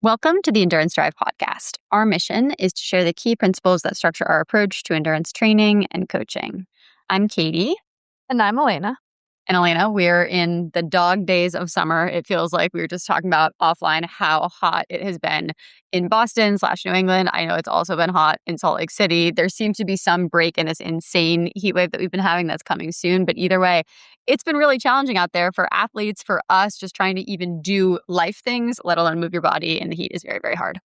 Welcome to the Endurance Drive podcast. Our mission is to share the key principles that structure our approach to endurance training and coaching. I'm Katie. And I'm Elena. And Elena, we're in the dog days of summer. It feels like we were just talking about offline how hot it has been in Boston/New England. I know it's also been hot in Salt Lake City. There seems to be some break in this insane heat wave that we've been having that's coming soon. But either way, it's been really challenging out there for athletes, for us, just trying to even do life things, let alone move your body. And the heat is very, very hard.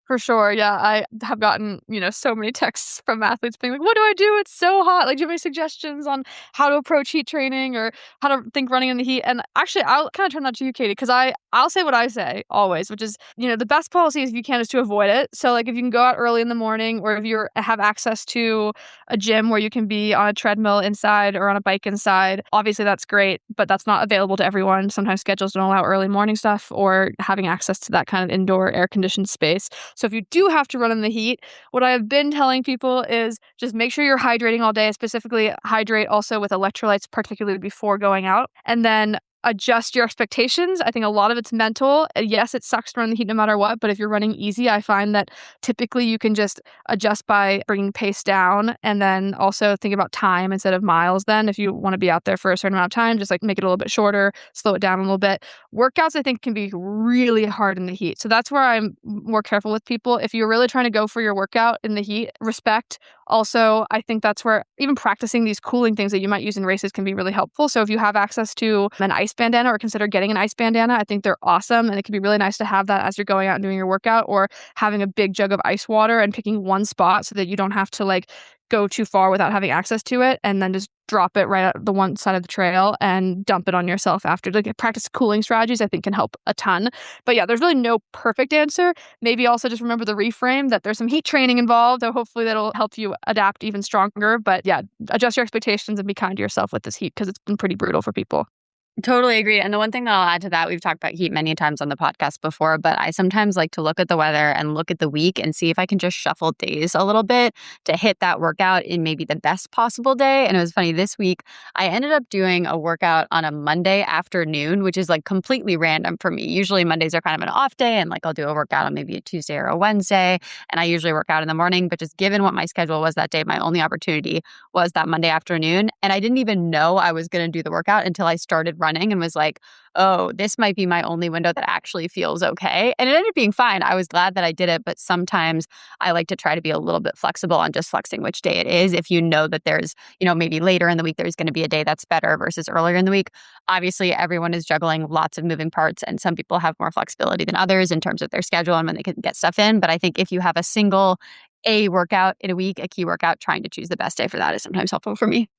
For sure. Yeah. I have gotten, so many texts from athletes being like, what do I do? It's so hot. Like, do you have any suggestions on how to approach heat training or how to think running in the heat? And actually, I'll kind of turn that to you, Katie, because I'll say what I say always, which is, the best policy is if you can is to avoid it. So like if you can go out early in the morning or if you have access to a gym where you can be on a treadmill inside or on a bike inside, obviously that's great, but that's not available to everyone. Sometimes schedules don't allow early morning stuff or having access to that kind of indoor air conditioned space. So if you do have to run in the heat, what I have been telling people is just make sure you're hydrating all day, specifically hydrate also with electrolytes, particularly before going out. And then adjust your expectations. I think a lot of it's mental. Yes, it sucks to run in the heat no matter what, but if you're running easy, I find that typically you can just adjust by bringing pace down and then also think about time instead of miles. Then if you want to be out there for a certain amount of time, just like make it a little bit shorter, slow it down a little bit. Workouts, I think, can be really hard in the heat. So that's where I'm more careful with people. If you're really trying to go for your workout in the heat, respect. Also, I think that's where even practicing these cooling things that you might use in races can be really helpful. So if you have access to an ice bandana or consider getting an ice bandana, I think they're awesome. And it can be really nice to have that as you're going out and doing your workout, or having a big jug of ice water and picking one spot so that you don't have to like go too far without having access to it, and then just drop it right at the one side of the trail and dump it on yourself after. Like, practice cooling strategies, I think, can help a ton. But yeah, there's really no perfect answer. Maybe also just remember the reframe that there's some heat training involved, so hopefully that'll help you adapt even stronger. But yeah, adjust your expectations and be kind to yourself with this heat because it's been pretty brutal for people. Totally agree. And the one thing that I'll add to that, we've talked about heat many times on the podcast before, but I sometimes like to look at the weather and look at the week and see if I can just shuffle days a little bit to hit that workout in maybe the best possible day. And it was funny, this week, I ended up doing a workout on a Monday afternoon, which is like completely random for me. Usually Mondays are kind of an off day, and like I'll do a workout on maybe a Tuesday or a Wednesday. And I usually work out in the morning, but just given what my schedule was that day, my only opportunity was that Monday afternoon. And I didn't even know I was going to do the workout until I started running and was like, oh, this might be my only window that actually feels okay. And it ended up being fine. I was glad that I did it, but sometimes I like to try to be a little bit flexible on just flexing which day it is. If you know that there's, maybe later in the week, there's going to be a day that's better versus earlier in the week. Obviously, everyone is juggling lots of moving parts, and some people have more flexibility than others in terms of their schedule and when they can get stuff in. But I think if you have a workout in a week, a key workout, trying to choose the best day for that is sometimes helpful for me.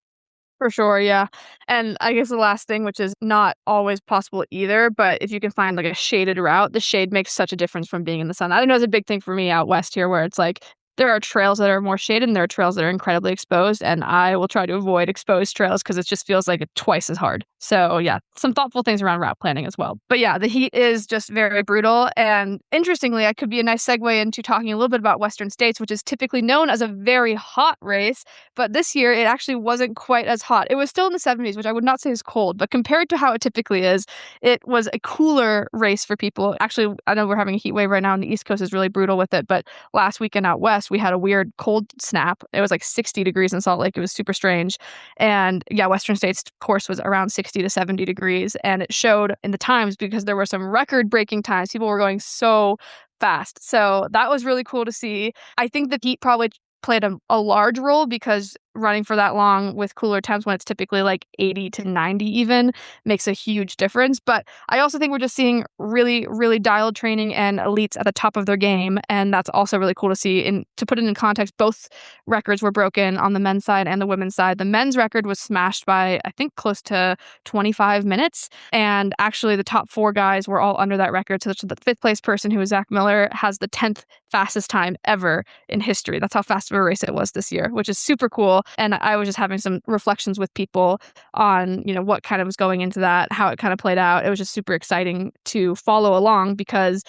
For sure, yeah. And I guess the last thing, which is not always possible either, but if you can find like a shaded route, the shade makes such a difference from being in the sun. I know it's a big thing for me out west here, where it's like there are trails that are more shaded and there are trails that are incredibly exposed, and I will try to avoid exposed trails because it just feels like it's twice as hard. So yeah, some thoughtful things around route planning as well. But yeah, the heat is just very brutal. And interestingly, I could be a nice segue into talking a little bit about Western States, which is typically known as a very hot race. But this year, it actually wasn't quite as hot. It was still in the 70s, which I would not say is cold, but compared to how it typically is, it was a cooler race for people. Actually, I know we're having a heat wave right now, and the East Coast is really brutal with it. But last weekend out west, we had a weird cold snap. It was like 60 degrees in Salt Lake. It was super strange. And yeah, Western States course was around 60 to 70 degrees. And it showed in the times because there were some record-breaking times. People were going so fast. So that was really cool to see. I think the heat probably played a large role because running for that long with cooler temps when it's typically like 80 to 90 even makes a huge difference. But I also think we're just seeing really, really dialed training and elites at the top of their game. And that's also really cool to see. And to put it in context, both records were broken on the men's side and the women's side. The men's record was smashed by, I think, close to 25 minutes. And actually the top four guys were all under that record. So the fifth place person, who was Zach Miller, has the 10th fastest time ever in history. That's how fast of a race it was this year, which is super cool. And I was just having some reflections with people on, what kind of was going into that, how it kind of played out. It was just super exciting to follow along because,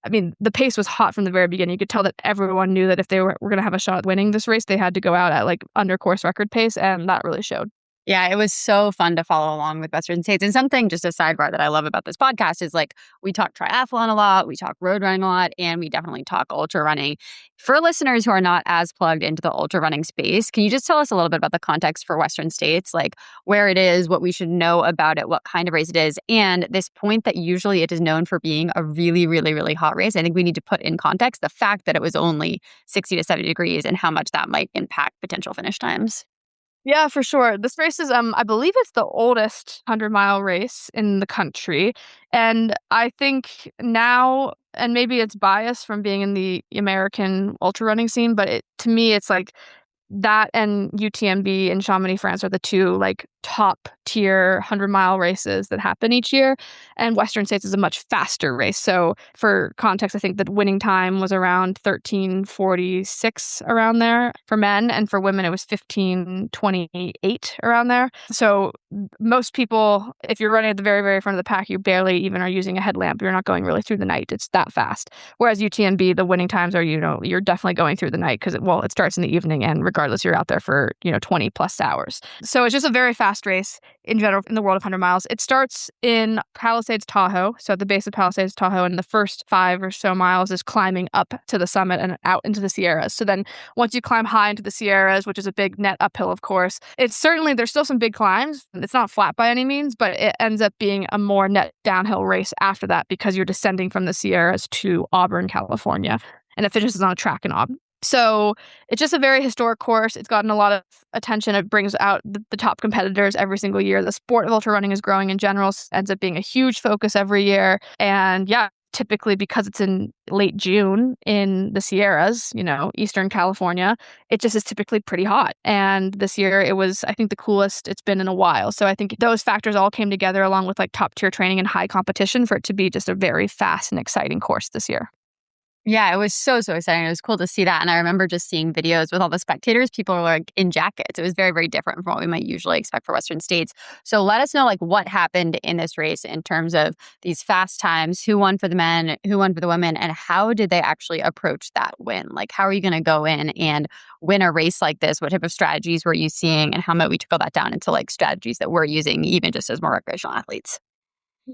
the pace was hot from the very beginning. You could tell that everyone knew that if they were going to have a shot at winning this race, they had to go out at like under course record pace. And that really showed. Yeah, it was so fun to follow along with Western States. And something, just a sidebar, that I love about this podcast is like we talk triathlon a lot, we talk road running a lot, and we definitely talk ultra running. For listeners who are not as plugged into the ultra running space, can you just tell us a little bit about the context for Western States, like where it is, what we should know about it, what kind of race it is, and this point that usually it is known for being a really, really, really hot race? I think we need to put in context the fact that it was only 60 to 70 degrees and how much that might impact potential finish times. Yeah, for sure. This race is, I believe it's the oldest 100-mile race in the country, and I think now, and maybe it's biased from being in the American ultra running scene, but to me, it's like that and UTMB in Chamonix, France are the two like top tier 100-mile races that happen each year. And Western States is a much faster race. So for context, I think the winning time was around 13:46 around there for men. And for women, it was 15:28 around there. So most people, if you're running at the very, very front of the pack, you barely even are using a headlamp. You're not going really through the night. It's that fast. Whereas UTMB, the winning times are, you're definitely going through the night because it starts in the evening and regardless, you're out there for, 20 plus hours. So it's just a very fast race in general in the world of 100 miles. It starts in Palisades, Tahoe. So at the base of Palisades, Tahoe, and the first 5 or so miles is climbing up to the summit and out into the Sierras. So then once you climb high into the Sierras, which is a big net uphill, of course, there's still some big climbs. It's not flat by any means, but it ends up being a more net downhill race after that because you're descending from the Sierras to Auburn, California, and it finishes on a track in Auburn. So it's just a very historic course. It's gotten a lot of attention. It brings out the top competitors every single year. The sport of ultra running is growing in general, ends up being a huge focus every year. And yeah, typically because it's in late June in the Sierras, Eastern California, it just is typically pretty hot. And this year it was, I think, the coolest it's been in a while. So I think those factors all came together along with like top tier training and high competition for it to be just a very fast and exciting course this year. Yeah, it was so, so exciting. It was cool to see that. And I remember just seeing videos with all the spectators. People were like in jackets. It was very, very different from what we might usually expect for Western States. So let us know like what happened in this race in terms of these fast times, who won for the men, who won for the women, and how did they actually approach that win? Like, how are you going to go in and win a race like this? What type of strategies were you seeing? And how might we trickle that down into like strategies that we're using even just as more recreational athletes?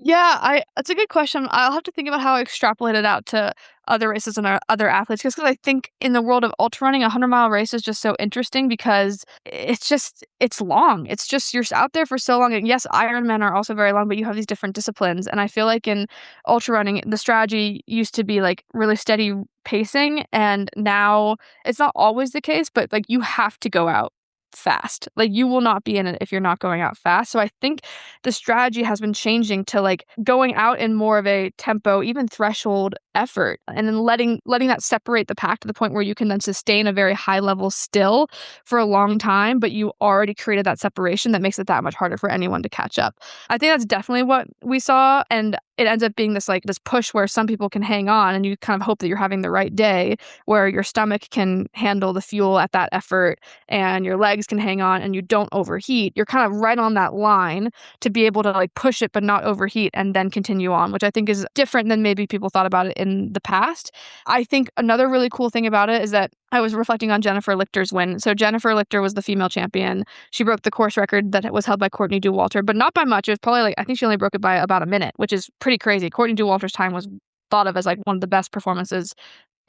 Yeah, that's a good question. I'll have to think about how I extrapolate it out to other races and other athletes, just because I think in the world of ultra running, a 100-mile race is just so interesting because it's long. It's just, you're out there for so long. And yes, Ironmen are also very long, but you have these different disciplines. And I feel like in ultra running, the strategy used to be like really steady pacing. And now it's not always the case, but like you have to go out fast. Like you will not be in it if you're not going out fast. So I think the strategy has been changing to like going out in more of a tempo, even threshold effort, and then letting that separate the pack to the point where you can then sustain a very high level still for a long time, but you already created that separation that makes it that much harder for anyone to catch up. I think that's definitely what we saw, and it ends up being this push where some people can hang on and you kind of hope that you're having the right day where your stomach can handle the fuel at that effort and your legs can hang on and you don't overheat. You're kind of right on that line to be able to like push it but not overheat and then continue on, which I think is different than maybe people thought about it in the past. I think another really cool thing about it is that I was reflecting on Jennifer Lichter's win. So Jennifer Lichter was the female champion. She broke the course record that was held by Courtney Dauwalter, but not by much. It was probably I think she only broke it by about a minute, which is pretty crazy. Courtney Dauwalter's time was thought of as like one of the best performances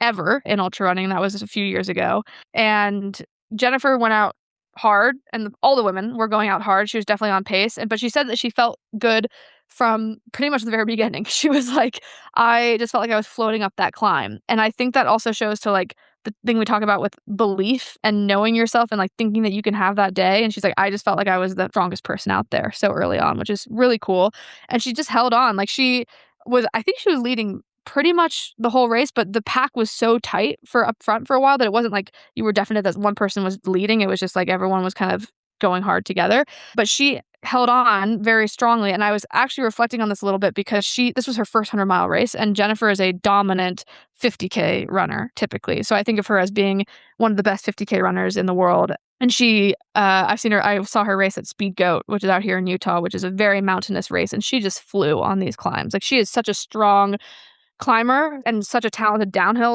ever in ultra running. That was a few years ago. And Jennifer went out hard, and all the women were going out hard. She was definitely on pace, but she said that she felt good from pretty much the very beginning. She was like, I just felt like I was floating up that climb. And I think that also shows to like the thing we talk about with belief and knowing yourself and like thinking that you can have that day. And she's like, I just felt like I was the strongest person out there so early on, which is really cool. And she just held on. Like I think she was leading pretty much the whole race, but the pack was so tight for up front for a while that it wasn't like you were definite that one person was leading. It was just like everyone was kind of going hard together. But she held on very strongly. And I was actually reflecting on this a little bit because this was her first 100-mile race, and Jennifer is a dominant 50K runner typically. So I think of her as being one of the best 50K runners in the world. And I saw her race at Speed Goat, which is out here in Utah, which is a very mountainous race. And she just flew on these climbs. Like she is such a strong climber and such a talented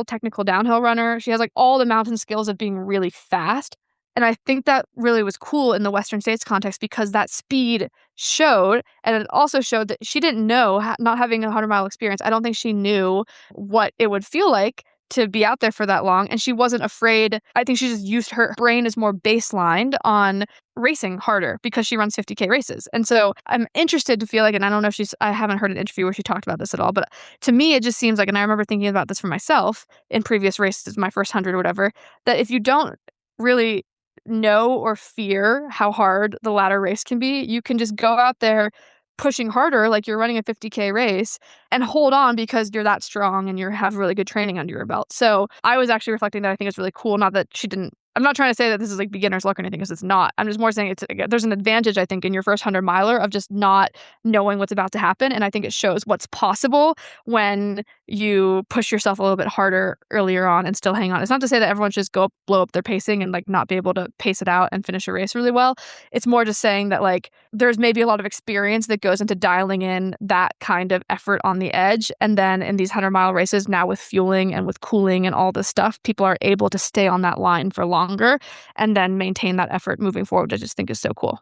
technical downhill runner. She has like all the mountain skills of being really fast, And I think that really was cool in the Western States context because that speed showed, and it also showed that she didn't know, not having a 100-mile experience, I don't think she knew what it would feel like to be out there for that long, and she wasn't afraid. I think she just used her brain as more baselined on racing harder because she runs 50K races. And so I'm interested to feel like, and I don't know if I haven't heard an interview where she talked about this at all, but to me, it just seems like, and I remember thinking about this for myself in previous races, my first 100 or whatever, that if you don't really know or fear how hard the ladder race can be, you can just go out there pushing harder like you're running a 50K race and hold on because you're that strong and you have really good training under your belt. So I was actually reflecting that I think it's really cool. Not that she didn't, I'm not trying to say that this is like beginner's luck or anything, because it's not. I'm just more saying there's an advantage, I think, in your first 100 miler of just not knowing what's about to happen. And I think it shows what's possible when you push yourself a little bit harder earlier on and still hang on. It's not to say that everyone should just blow up their pacing and like not be able to pace it out and finish a race really well. It's more just saying that like there's maybe a lot of experience that goes into dialing in that kind of effort on the edge. And then in these 100-mile races, now with fueling and with cooling and all this stuff, people are able to stay on that line for longer and then maintain that effort moving forward, which I just think is so cool.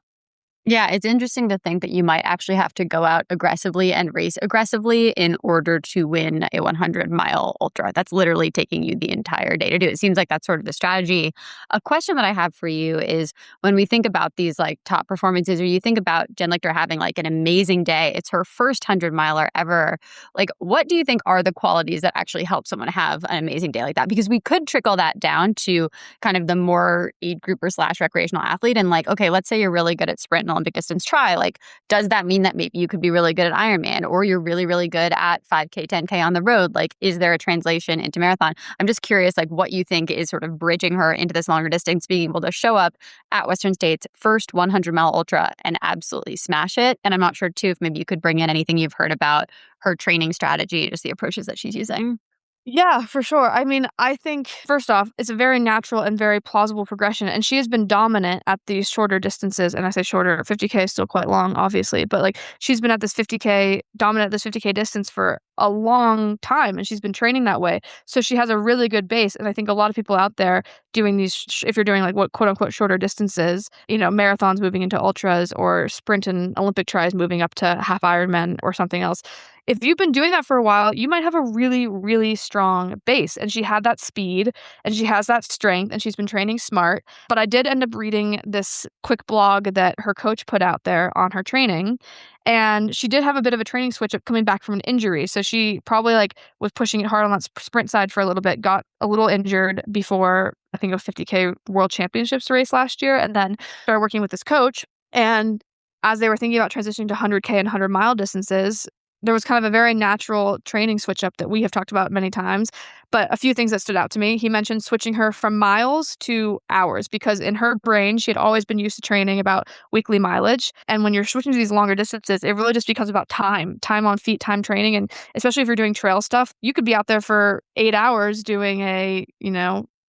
Yeah, it's interesting to think that you might actually have to go out aggressively and race aggressively in order to win a 100-mile ultra. That's literally taking you the entire day to do. It seems like that's sort of the strategy. A question that I have for you is when we think about these like top performances, or you think about Jen Lichter having like an amazing day, it's her first 100-miler ever. Like, what do you think are the qualities that actually help someone have an amazing day like that? Because we could trickle that down to kind of the more age grouper / recreational athlete. And like, okay, let's say you're really good at sprint and Olympic distance try. Like, does that mean that maybe you could be really good at Ironman, or you're really, really good at 5K, 10K on the road? Like, is there a translation into marathon? I'm just curious, like, what you think is sort of bridging her into this longer distance, being able to show up at Western States first 100-mile ultra and absolutely smash it. And I'm not sure, too, if maybe you could bring in anything you've heard about her training strategy, just the approaches that she's using. Yeah, for sure. I mean, I think first off, it's a very natural and very plausible progression. And she has been dominant at these shorter distances. And I say shorter, 50K is still quite long, obviously. But like she's been at this 50K, dominant at this 50K distance for a long time. And she's been training that way. So she has a really good base. And I think a lot of people out there doing these, if you're doing like what quote unquote shorter distances, marathons moving into ultras or sprint and Olympic tries moving up to half Ironman or something else. If you've been doing that for a while, you might have a really, really strong base. And she had that speed and she has that strength and she's been training smart. But I did end up reading this quick blog that her coach put out there on her training. And she did have a bit of a training switch up coming back from an injury. So she probably like was pushing it hard on that sprint side for a little bit, got a little injured before I think a 50K World Championships race last year, and then started working with this coach. And as they were thinking about transitioning to 100K and 100-mile distances, there was kind of a very natural training switch up that we have talked about many times. But a few things that stood out to me, he mentioned switching her from miles to hours, because in her brain, she had always been used to training about weekly mileage. And when you're switching to these longer distances, it really just becomes about time on feet, time training. And especially if you're doing trail stuff, you could be out there for 8 hours doing a,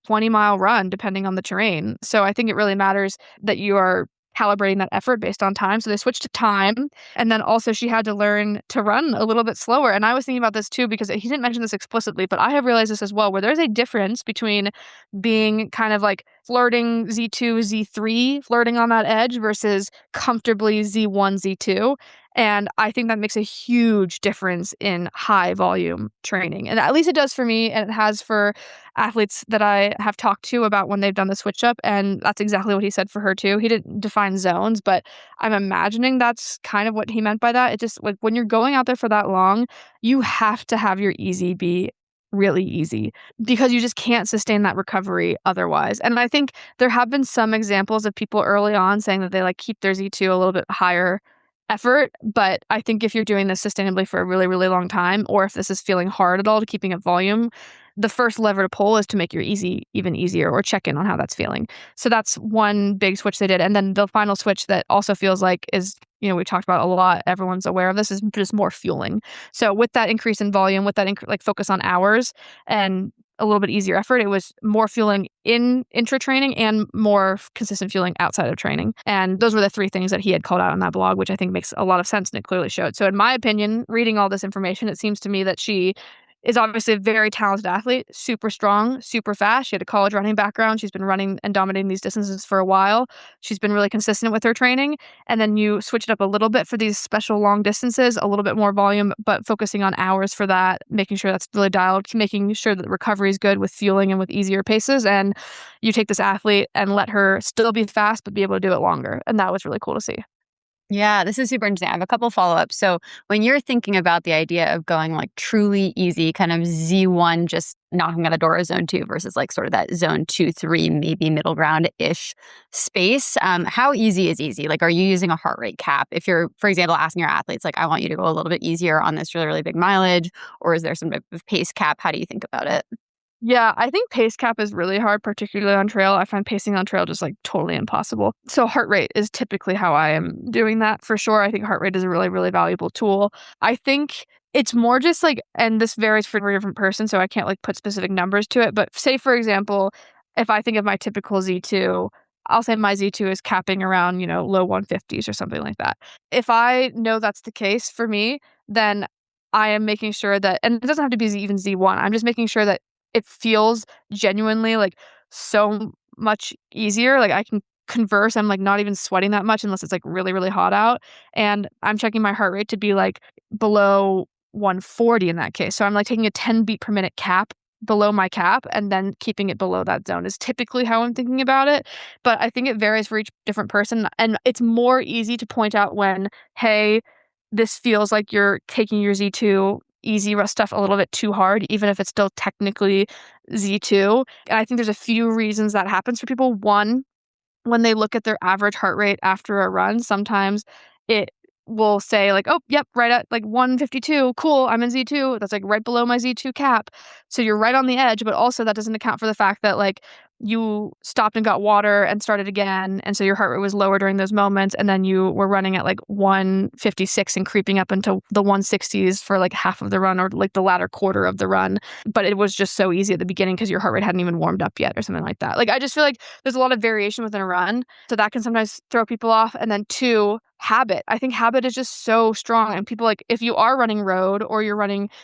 20-mile run, depending on the terrain. So I think it really matters that you are calibrating that effort based on time. So they switched to time. And then also she had to learn to run a little bit slower. And I was thinking about this too, because he didn't mention this explicitly, but I have realized this as well, where there's a difference between being kind of like flirting Z2, Z3, flirting on that edge versus comfortably Z1, Z2. And I think that makes a huge difference in high volume training. And at least it does for me, and it has for athletes that I have talked to about when they've done the switch up. And that's exactly what he said for her too. He didn't define zones, but I'm imagining that's kind of what he meant by that. It just like when you're going out there for that long, you have to have your easy be really easy, because you just can't sustain that recovery otherwise. And I think there have been some examples of people early on saying that they like keep their Z2 a little bit higher effort. But I think if you're doing this sustainably for a really, really long time, or if this is feeling hard at all to keeping it volume, the first lever to pull is to make your easy even easier, or check in on how that's feeling. So that's one big switch they did. And then the final switch that also feels like is, we talked about a lot, everyone's aware of this, is just more fueling. So with that increase in volume, with that focus on hours and a little bit easier effort, it was more fueling in intra-training and more consistent fueling outside of training. And those were the three things that he had called out on that blog, which I think makes a lot of sense, and it clearly showed. So in my opinion, reading all this information, it seems to me that she is obviously a very talented athlete, super strong, super fast. She had a college running background. She's been running and dominating these distances for a while. She's been really consistent with her training. And then you switch it up a little bit for these special long distances, a little bit more volume, but focusing on hours for that, making sure that's really dialed, making sure that the recovery is good with fueling and with easier paces. And you take this athlete and let her still be fast, but be able to do it longer. And that was really cool to see. Yeah, this is super interesting. I have a couple follow-ups. So when you're thinking about the idea of going like truly easy, kind of Z1, just knocking on the door of zone two versus like sort of that zone two, three, maybe middle ground-ish space, how easy is easy? Like, are you using a heart rate cap? If you're, for example, asking your athletes, like, I want you to go a little bit easier on this really, really big mileage, or is there some type of pace cap? How do you think about it? Yeah, I think pace cap is really hard, particularly on trail. I find pacing on trail just like totally impossible. So heart rate is typically how I am doing that for sure. I think heart rate is a really, really valuable tool. I think it's more just like, and this varies for every different person, so I can't like put specific numbers to it. But say, for example, if I think of my typical Z2, I'll say my Z2 is capping around, low 150s or something like that. If I know that's the case for me, then I am making sure that, and it doesn't have to be even Z1, I'm just making sure that it feels genuinely, like, so much easier, like, I can converse, I'm, like, not even sweating that much unless it's, like, really, really hot out, and I'm checking my heart rate to be, like, below 140 in that case, so I'm, like, taking a 10 beat per minute cap below my cap and then keeping it below that zone is typically how I'm thinking about it, but I think it varies for each different person, and it's more easy to point out when, "Hey, this feels like you're taking your Z2 easy stuff a little bit too hard, even if it's still technically Z2." And I think there's a few reasons that happens for people. One, when they look at their average heart rate after a run, sometimes it will say like, "Oh, yep, right at like 152. Cool, I'm in Z2." That's like right below my Z2 cap. So you're right on the edge, but also that doesn't account for the fact that like you stopped and got water and started again, and so your heart rate was lower during those moments, and then you were running at like 156 and creeping up into the 160s for like half of the run or like the latter quarter of the run. But it was just so easy at the beginning because your heart rate hadn't even warmed up yet or something like that. Like I just feel like there's a lot of variation within a run. So that can sometimes throw people off. And then two, habit. I think habit is just so strong. And people like if you are running road or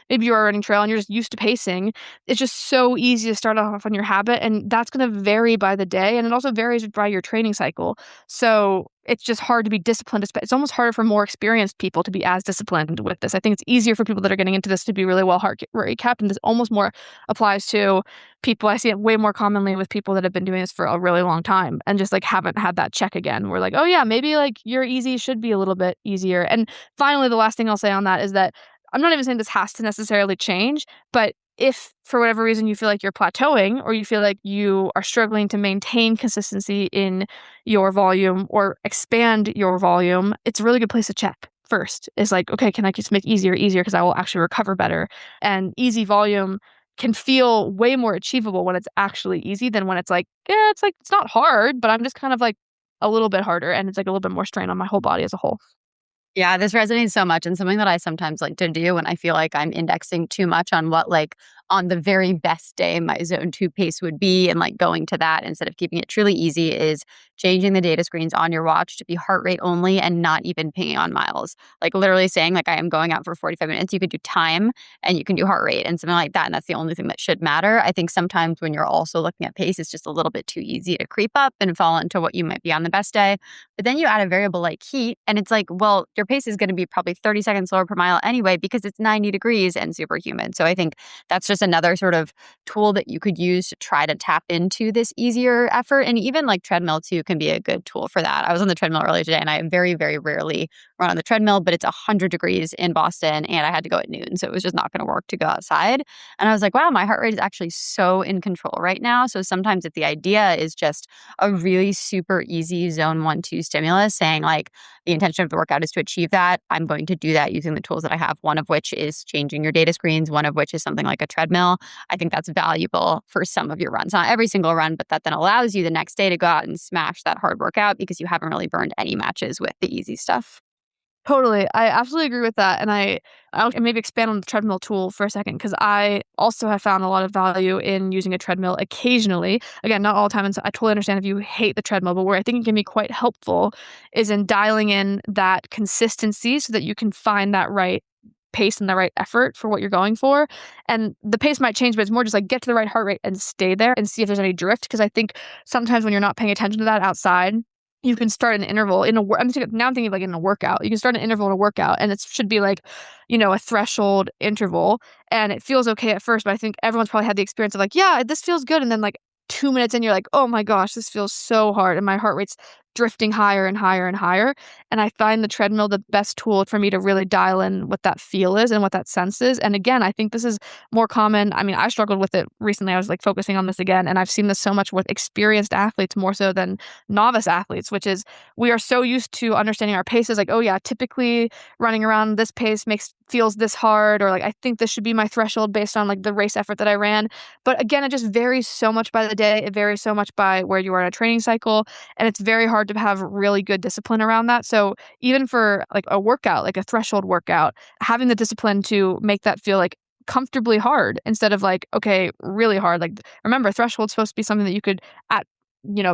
maybe you are running trail and you're just used to pacing, it's just so easy to start off on your habit. And that's gonna vary by the day. And it also varies by your training cycle. So it's just hard to be disciplined. It's almost harder for more experienced people to be as disciplined with this. I think it's easier for people that are getting into this to be really well heart rate capped. And this almost more applies to people. I see it way more commonly with people that have been doing this for a really long time and just like haven't had that check again. We're like, oh yeah, maybe like your easy should be a little bit easier. And finally, the last thing I'll say on that is that I'm not even saying this has to necessarily change, but if for whatever reason you feel like you're plateauing or you feel like you are struggling to maintain consistency in your volume or expand your volume, it's a really good place to check first. Is like, okay, can I just make easier because I will actually recover better? And easy volume can feel way more achievable when it's actually easy than when it's like, yeah, it's like it's not hard, but I'm just kind of like a little bit harder and it's like a little bit more strain on my whole body as a whole. Yeah, this resonates so much and something that I sometimes like to do when I feel like I'm indexing too much on what like on the very best day my zone two pace would be and like going to that instead of keeping it truly easy is changing the data screens on your watch to be heart rate only and not even pinging on miles. Like literally saying like I am going out for 45 minutes. You could do time and you can do heart rate and something like that. And that's the only thing that should matter. I think sometimes when you're also looking at pace, it's just a little bit too easy to creep up and fall into what you might be on the best day. But then you add a variable like heat and it's like, well, your pace is going to be probably 30 seconds slower per mile anyway because it's 90 degrees and super humid. So I think that's just another sort of tool that you could use to try to tap into this easier effort. And even like treadmill too can be a good tool for that. I was on the treadmill earlier today and I very, very rarely run on the treadmill, but it's 100 degrees in Boston and I had to go at noon. So it was just not going to work to go outside. And I was like, wow, my heart rate is actually so in control right now. So sometimes if the idea is just a really super easy zone 1-2 stimulus saying like the intention of the workout is to achieve that, I'm going to do that using the tools that I have, one of which is changing your data screens, one of which is something like a treadmill. I think that's valuable for some of your runs. Not every single run, but that then allows you the next day to go out and smash that hard workout because you haven't really burned any matches with the easy stuff. Totally. I absolutely agree with that. And I'll maybe expand on the treadmill tool for a second because I also have found a lot of value in using a treadmill occasionally. Again, not all the time. And so I totally understand if you hate the treadmill, but where I think it can be quite helpful is in dialing in that consistency so that you can find that right pace and the right effort for what you're going for. And the pace might change, but it's more just like get to the right heart rate and stay there and see if there's any drift. Because I think sometimes when you're not paying attention to that outside, you can start an interval in a now I'm thinking like in a workout. You can start an interval in a workout and it should be like, a threshold interval, and it feels okay at first, but I think everyone's probably had the experience of like, yeah, this feels good, and then like 2 minutes in, you're like, oh my gosh, this feels so hard, and my heart rate's drifting higher and higher and higher. And I find the treadmill the best tool for me to really dial in what that feel is and what that sense is. And again, I think this is more common. I mean, I struggled with it recently. I was like focusing on this again, and I've seen this so much with experienced athletes more so than novice athletes, which is we are so used to understanding our paces. Like, oh yeah, typically running around this pace feels this hard, or like I think this should be my threshold based on like the race effort that I ran. But again, it just varies so much by the day. It varies so much by where you are in a training cycle, and it's very hard to have really good discipline around that. So even for like a workout, like a threshold workout, having the discipline to make that feel like comfortably hard instead of like, okay, really hard. Like remember, threshold's supposed to be something that you could at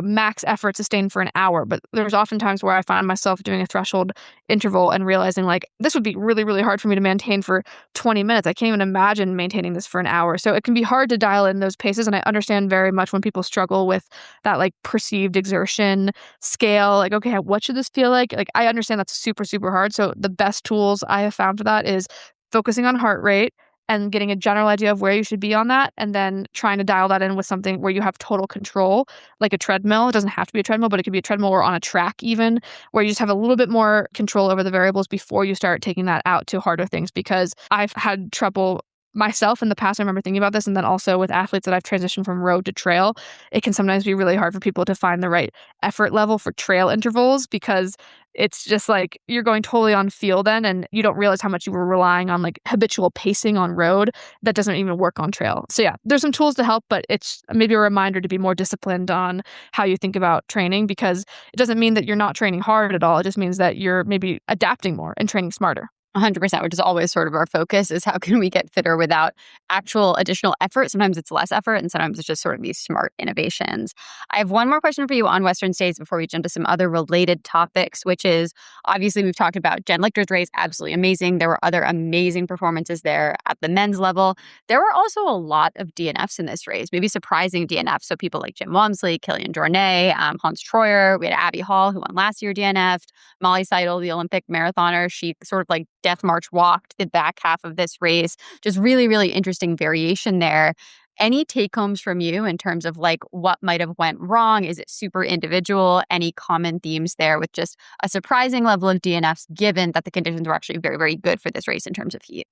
max effort sustain for an hour. But there's often times where I find myself doing a threshold interval and realizing like this would be really, really hard for me to maintain for 20 minutes. I can't even imagine maintaining this for an hour. So it can be hard to dial in those paces. And I understand very much when people struggle with that like perceived exertion scale, like, okay, what should this feel like? Like I understand that's super, super hard. So the best tools I have found for that is focusing on heart rate and getting a general idea of where you should be on that, and then trying to dial that in with something where you have total control, like a treadmill. It doesn't have to be a treadmill, but it could be a treadmill or on a track even, where you just have a little bit more control over the variables before you start taking that out to harder things. Because I've had trouble myself in the past. I remember thinking about this, and then also with athletes that I've transitioned from road to trail, it can sometimes be really hard for people to find the right effort level for trail intervals, because it's just like you're going totally on feel then, and you don't realize how much you were relying on like habitual pacing on road that doesn't even work on trail. So yeah, there's some tools to help, but it's maybe a reminder to be more disciplined on how you think about training, because it doesn't mean that you're not training hard at all. It just means that you're maybe adapting more and training smarter. 100%, which is always sort of our focus, is how can we get fitter without actual additional effort? Sometimes it's less effort, and sometimes it's just sort of these smart innovations. I have one more question for you on Western States before we jump to some other related topics, which is obviously we've talked about Jen Lichter's race, absolutely amazing. There were other amazing performances there at the men's level. There were also a lot of DNFs in this race, maybe surprising DNFs. So people like Jim Walmsley, Killian Jornet, Hans Troyer. We had Abby Hall, who won last year, DNF'd. Molly Seidel, the Olympic marathoner, she sort of like Death March walked the back half of this race. Just really, really interesting variation there. Any take homes from you in terms of like what might have went wrong? Is it super individual? Any common themes there with just a surprising level of DNFs, given that the conditions were actually very, very good for this race in terms of heat?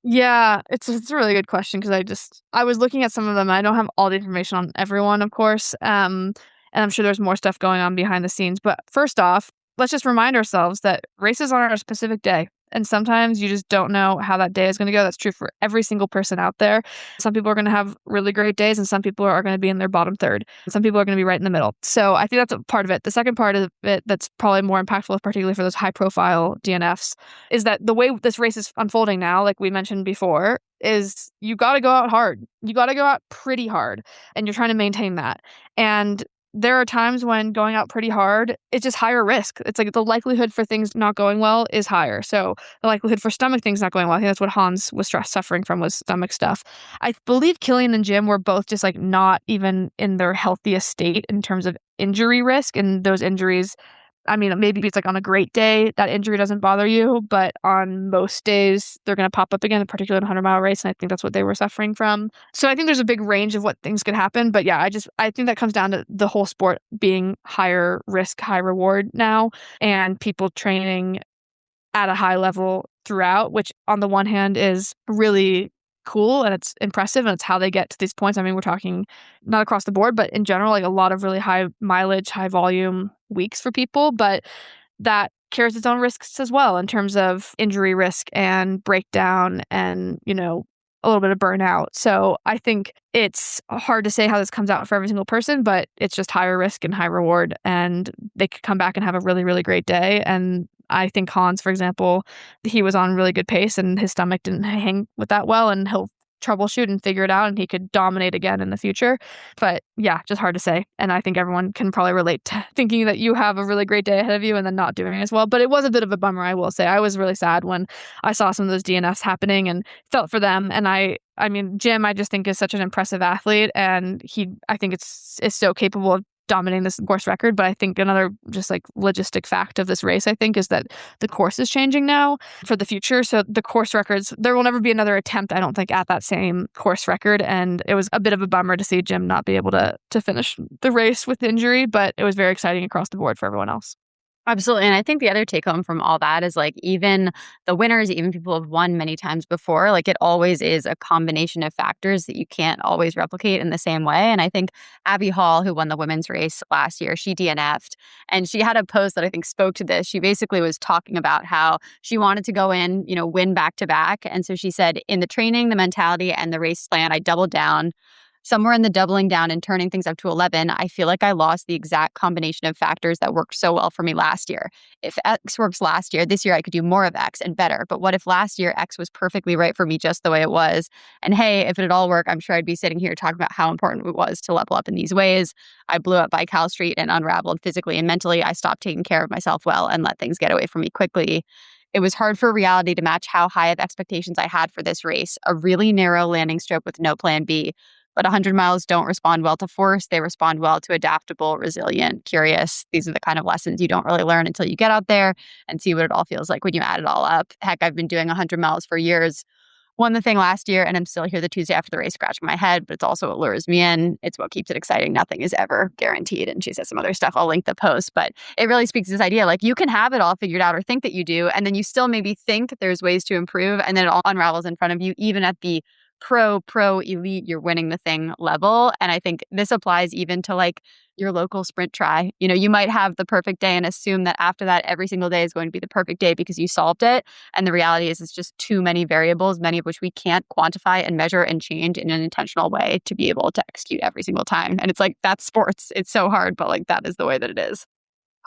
Yeah, it's a really good question, because I was looking at some of them. I don't have all the information on everyone, of course, and I'm sure there's more stuff going on behind the scenes. But first off, let's just remind ourselves that races are on a specific day. And sometimes you just don't know how that day is going to go. That's true for every single person out there. Some people are going to have really great days, and some people are going to be in their bottom third. Some people are going to be right in the middle. So I think that's a part of it. The second part of it that's probably more impactful, particularly for those high profile DNFs, is that the way this race is unfolding now, like we mentioned before, is you got to go out hard. You got to go out pretty hard, and you're trying to maintain that. And there are times when going out pretty hard, it's just higher risk. It's like the likelihood for things not going well is higher. So the likelihood for stomach things not going well, I think that's what Hans was suffering from, was stomach stuff. I believe Killian and Jim were both just like not even in their healthiest state in terms of injury risk. And those injuries, I mean, maybe it's like on a great day, that injury doesn't bother you, but on most days, they're going to pop up again, particularly in a 100-mile race. And I think that's what they were suffering from. So I think there's a big range of what things could happen. But yeah, I think that comes down to the whole sport being higher risk, high reward now, and people training at a high level throughout, which on the one hand is really cool and it's impressive, and it's how they get to these points. I mean, we're talking not across the board, but in general, like a lot of really high mileage, high volume weeks for people, but that carries its own risks as well in terms of injury risk and breakdown and, a little bit of burnout. So I think it's hard to say how this comes out for every single person, but it's just higher risk and high reward, and they could come back and have a really, really great day. And I think Hans, for example, he was on really good pace and his stomach didn't hang with that well, and he'll troubleshoot and figure it out and he could dominate again in the future. But yeah, just hard to say. And I think everyone can probably relate to thinking that you have a really great day ahead of you and then not doing as well. But it was a bit of a bummer, I will say. I was really sad when I saw some of those DNFs happening and felt for them. And I mean, Jim, I just think is such an impressive athlete, and I think is so capable of dominating this course record. But I think another just like logistic fact of this race, I think, is that the course is changing now for the future. So the course records, there will never be another attempt, I don't think, at that same course record. And it was a bit of a bummer to see Jim not be able to finish the race with injury, but it was very exciting across the board for everyone else. Absolutely. And I think the other take home from all that is like even the winners, even people who have won many times before, like it always is a combination of factors that you can't always replicate in the same way. And I think Abby Hall, who won the women's race last year, she DNF'd and she had a post that I think spoke to this. She basically was talking about how she wanted to go in, win back to back. And so she said, in the training, the mentality, and the race plan, I doubled down. Somewhere in the doubling down and turning things up to 11, I feel like I lost the exact combination of factors that worked so well for me last year. If X works last year, this year I could do more of X and better. But what if last year X was perfectly right for me just the way it was? And hey, if it had all worked, I'm sure I'd be sitting here talking about how important it was to level up in these ways. I blew up by Cal Street and unraveled physically and mentally. I stopped taking care of myself well and let things get away from me quickly. It was hard for reality to match how high of expectations I had for this race, a really narrow landing strip with no plan B. But 100 miles don't respond well to force. They respond well to adaptable, resilient, curious. These are the kind of lessons you don't really learn until you get out there and see what it all feels like when you add it all up. Heck, I've been doing 100 miles for years. Won the thing last year, and I'm still here the Tuesday after the race scratching my head, but it's also what lures me in. It's what keeps it exciting. Nothing is ever guaranteed. And she says some other stuff. I'll link the post, but it really speaks to this idea. Like you can have it all figured out or think that you do, and then you still maybe think there's ways to improve, and then it all unravels in front of you, even at the pro elite, you're winning the thing level. And I think this applies even to like your local sprint try. You might have the perfect day and assume that after that, every single day is going to be the perfect day because you solved it. And the reality is it's just too many variables, many of which we can't quantify and measure and change in an intentional way to be able to execute every single time. And it's like, that's sports. It's so hard, but like that is the way that it is.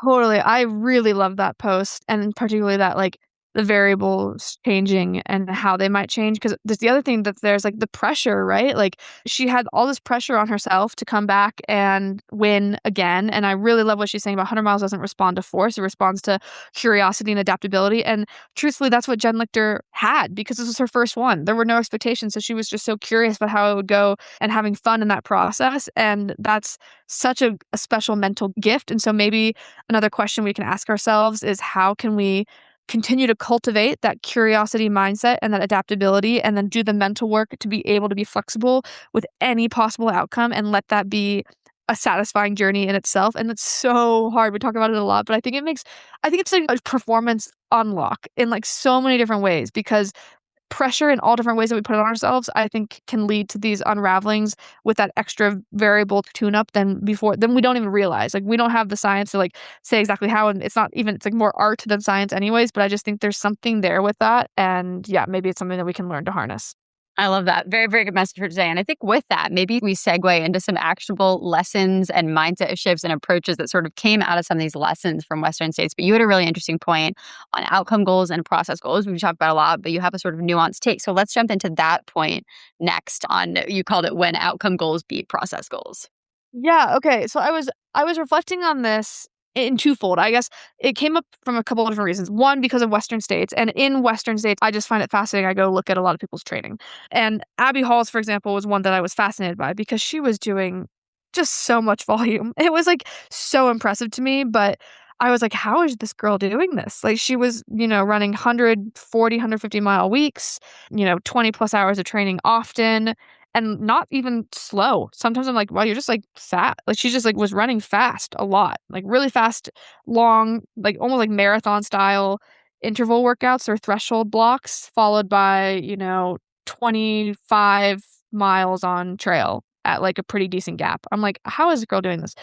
Totally. I really love that post, and particularly that like the variables changing and how they might change. Because there's the other thing that there's like the pressure, right? Like she had all this pressure on herself to come back and win again. And I really love what she's saying about 100 miles doesn't respond to force. It responds to curiosity and adaptability. And truthfully, that's what Jen Lichter had because this was her first one. There were no expectations. So she was just so curious about how it would go and having fun in that process. And that's such a special mental gift. And so maybe another question we can ask ourselves is how can we continue to cultivate that curiosity mindset and that adaptability, and then do the mental work to be able to be flexible with any possible outcome and let that be a satisfying journey in itself. And it's so hard. We talk about it a lot, but I think it's like a performance unlock in like so many different ways, because pressure in all different ways that we put it on ourselves, I think can lead to these unravelings with that extra variable tune-up than we don't even realize. Like we don't have the science to like say exactly how, and it's like more art than science anyways, but I just think there's something there with that. And yeah, maybe it's something that we can learn to harness. I love that. Very, very good message for today. And I think with that, maybe we segue into some actionable lessons and mindset shifts and approaches that sort of came out of some of these lessons from Western states. But you had a really interesting point on outcome goals and process goals. We've talked about a lot, but you have a sort of nuanced take. So let's jump into that point next on, you called it when outcome goals beat process goals. Yeah, okay. So I was reflecting on this in twofold. I guess it came up from a couple of different reasons. One, because of Western states. And in Western states, I just find it fascinating. I go look at a lot of people's training. And Abby Hall's, for example, was one that I was fascinated by because she was doing just so much volume. It was like so impressive to me, but I was like, how is this girl doing this? Like she was, running 140, 150-mile weeks, 20 plus hours of training often, and not even slow. Sometimes I'm like, wow, you're just like fat. Like she just like was running fast a lot, like really fast, long, like almost like marathon style interval workouts or threshold blocks, followed by, 25 miles on trail at like a pretty decent gap. I'm like, how is this girl doing this?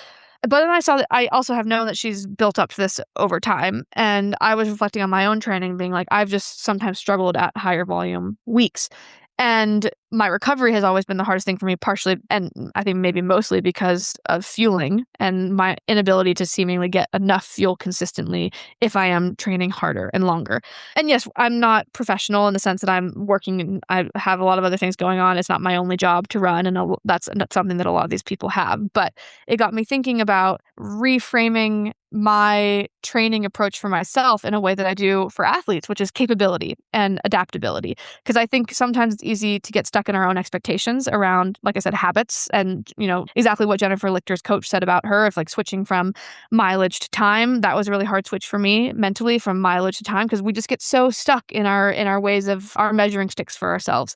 But then I saw that I also have known that she's built up to this over time. And I was reflecting on my own training, being like, I've just sometimes struggled at higher volume weeks. And my recovery has always been the hardest thing for me, partially, and I think maybe mostly because of fueling and my inability to seemingly get enough fuel consistently if I am training harder and longer. And yes, I'm not professional in the sense that I'm working and I have a lot of other things going on. It's not my only job to run, and that's something that a lot of these people have. But it got me thinking about reframing my training approach for myself in a way that I do for athletes, which is capability and adaptability. Because I think sometimes it's easy to get stuck in our own expectations around, like I said, habits and, exactly what Jennifer Lichter's coach said about her, if like switching from mileage to time. That was a really hard switch for me mentally, from mileage to time, because we just get so stuck in our ways of our measuring sticks for ourselves.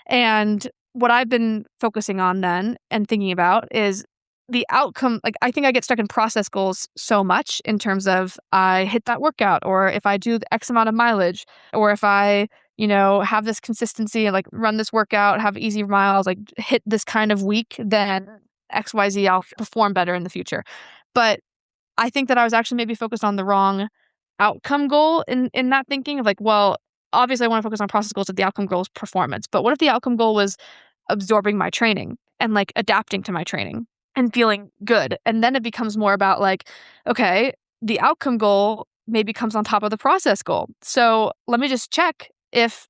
And what I've been focusing on then and thinking about is the outcome. Like, I think I get stuck in process goals so much in terms of I hit that workout, or if I do the X amount of mileage, or if I, have this consistency and like run this workout, have easy miles, like hit this kind of week, then XYZ, I'll perform better in the future. But I think that I was actually maybe focused on the wrong outcome goal in that thinking of like, well, obviously I want to focus on process goals if the outcome goal is performance. But what if the outcome goal was absorbing my training and like adapting to my training and feeling good? And then it becomes more about like, okay, the outcome goal maybe comes on top of the process goal. So let me just check if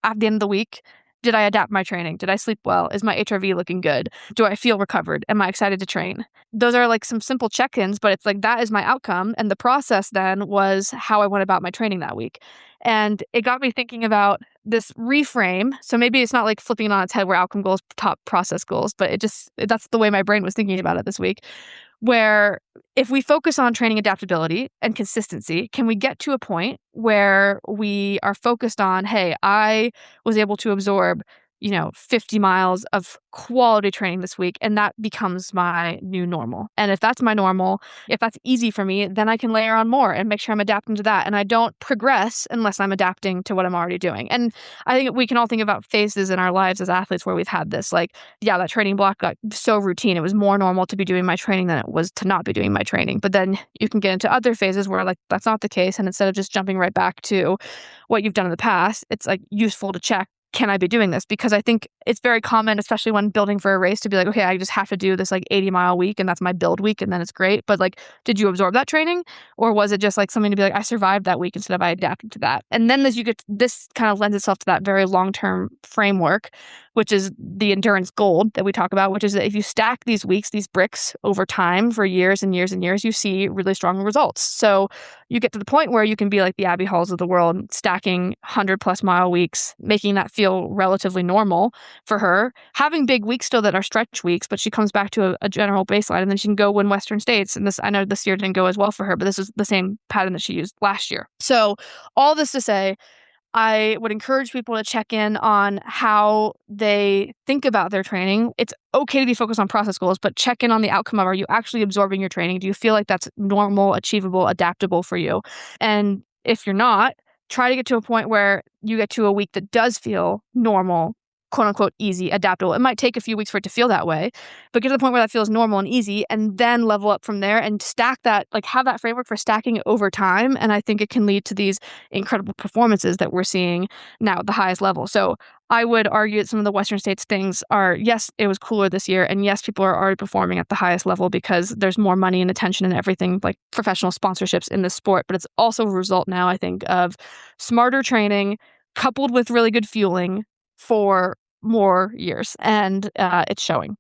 at the end of the week, did I adapt my training? Did I sleep well? Is my HRV looking good? Do I feel recovered? Am I excited to train? Those are like some simple check-ins, but it's like that is my outcome. And the process then was how I went about my training that week. And it got me thinking about this reframe. So maybe it's not like flipping it on its head where outcome goals top process goals, but that's the way my brain was thinking about it this week. Where if we focus on training adaptability and consistency, can we get to a point where we are focused on, hey, I was able to absorb 50 miles of quality training this week, and that becomes my new normal. And if that's my normal, if that's easy for me, then I can layer on more and make sure I'm adapting to that. And I don't progress unless I'm adapting to what I'm already doing. And I think we can all think about phases in our lives as athletes where we've had this, like, yeah, that training block got so routine. It was more normal to be doing my training than it was to not be doing my training. But then you can get into other phases where like that's not the case. And instead of just jumping right back to what you've done in the past, it's like useful to check, can I be doing this? Because I think it's very common, especially when building for a race, to be like, okay, I just have to do this like 80-mile week and that's my build week and then it's great. But like, did you absorb that training? Or was it just like something to be like, I survived that week instead of I adapted to that? And then this kind of lends itself to that very long-term framework, which is the endurance gold that we talk about, which is that if you stack these weeks, these bricks over time for years and years and years, you see really strong results. So you get to the point where you can be like the Abby Halls of the world, stacking 100+ mile weeks, making that feel relatively normal for her, having big weeks still that are stretch weeks, but she comes back to a general baseline, and then she can go win Western States. And I know this year didn't go as well for her, but this is the same pattern that she used last year. So all this to say, I would encourage people to check in on how they think about their training. It's okay to be focused on process goals, but check in on the outcome of, are you actually absorbing your training? Do you feel like that's normal, achievable, adaptable for you? And if you're not, try to get to a point where you get to a week that does feel normal, quote unquote, easy, adaptable. It might take a few weeks for it to feel that way, but get to the point where that feels normal and easy, and then level up from there and stack that, like have that framework for stacking over time. And I think it can lead to these incredible performances that we're seeing now at the highest level. So I would argue that some of the Western States things are, yes, it was cooler this year. And yes, people are already performing at the highest level because there's more money and attention and everything, like professional sponsorships in this sport. But it's also a result now, I think, of smarter training coupled with really good fueling for more years, and it's showing.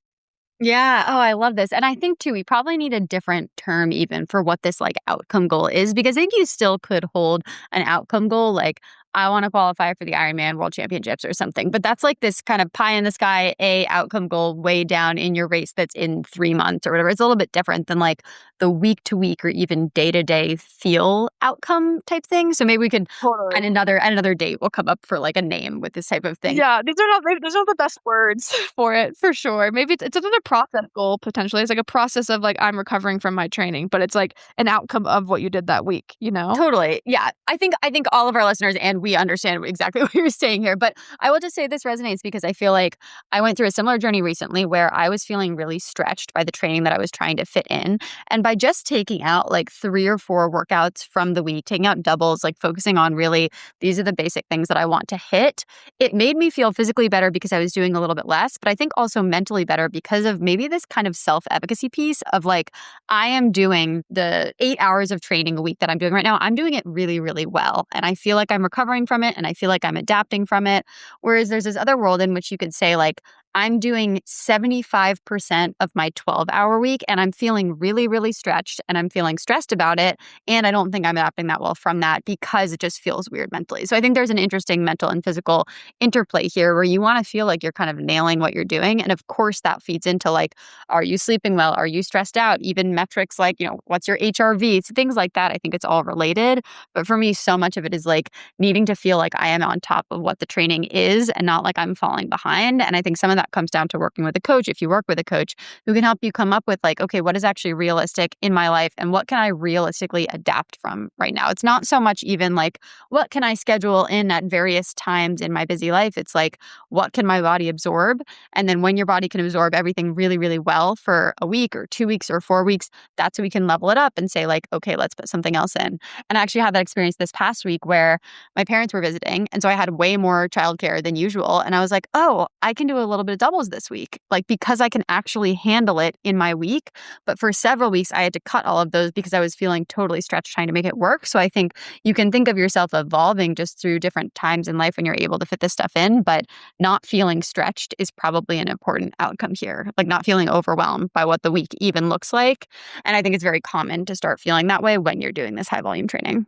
Yeah. Oh, I love this. And I think too, we probably need a different term even for what this like outcome goal is, because I think you still could hold an outcome goal like, I want to qualify for the Ironman World Championships or something. But that's like this kind of pie in the sky, outcome goal way down in your race that's in 3 months or whatever. It's a little bit different than like the week to week or even day to day feel outcome type thing. So maybe we could, Totally. at another date, we'll come up for like a name with this type of thing. Yeah, those are the best words for it, for sure. Maybe it's another process goal potentially. It's like a process of like, I'm recovering from my training, but it's like an outcome of what you did that week, Totally. Yeah. I think all of our listeners and we understand exactly what you're saying here. But I will just say this resonates because I feel like I went through a similar journey recently where I was feeling really stretched by the training that I was trying to fit in. And by just taking out like 3 or 4 workouts from the week, taking out doubles, like focusing on really these are the basic things that I want to hit, it made me feel physically better because I was doing a little bit less, but I think also mentally better because of maybe this kind of self-efficacy piece of like, I am doing the 8 hours of training a week that I'm doing right now. I'm doing it really, really well. And I feel like I'm recovering from it and I feel like I'm adapting from it. Whereas there's this other world in which you could say, like, I'm doing 75% of my 12-hour week and I'm feeling really, really stretched and I'm feeling stressed about it. And I don't think I'm adapting that well from that because it just feels weird mentally. So I think there's an interesting mental and physical interplay here where you want to feel like you're kind of nailing what you're doing. And of course, that feeds into like, are you sleeping well? Are you stressed out? Even metrics like, what's your HRV? So things like that. I think it's all related. But for me, so much of it is like needing to feel like I am on top of what the training is and not like I'm falling behind. And I think some of that comes down to working with a coach. If you work with a coach who can help you come up with like, okay, what is actually realistic in my life and what can I realistically adapt from right now? It's not so much even like, what can I schedule in at various times in my busy life? It's like, what can my body absorb? And then when your body can absorb everything really, really well for a week or 2 weeks or 4 weeks, that's when we can level it up and say like, okay, let's put something else in. And I actually had that experience this past week where my parents were visiting. And so I had way more childcare than usual. And I was like, oh, I can do a little bit of doubles this week, like because I can actually handle it in my week. But for several weeks, I had to cut all of those because I was feeling totally stretched trying to make it work. So I think you can think of yourself evolving just through different times in life when you're able to fit this stuff in, but not feeling stretched is probably an important outcome here, like not feeling overwhelmed by what the week even looks like. And I think it's very common to start feeling that way when you're doing this high volume training.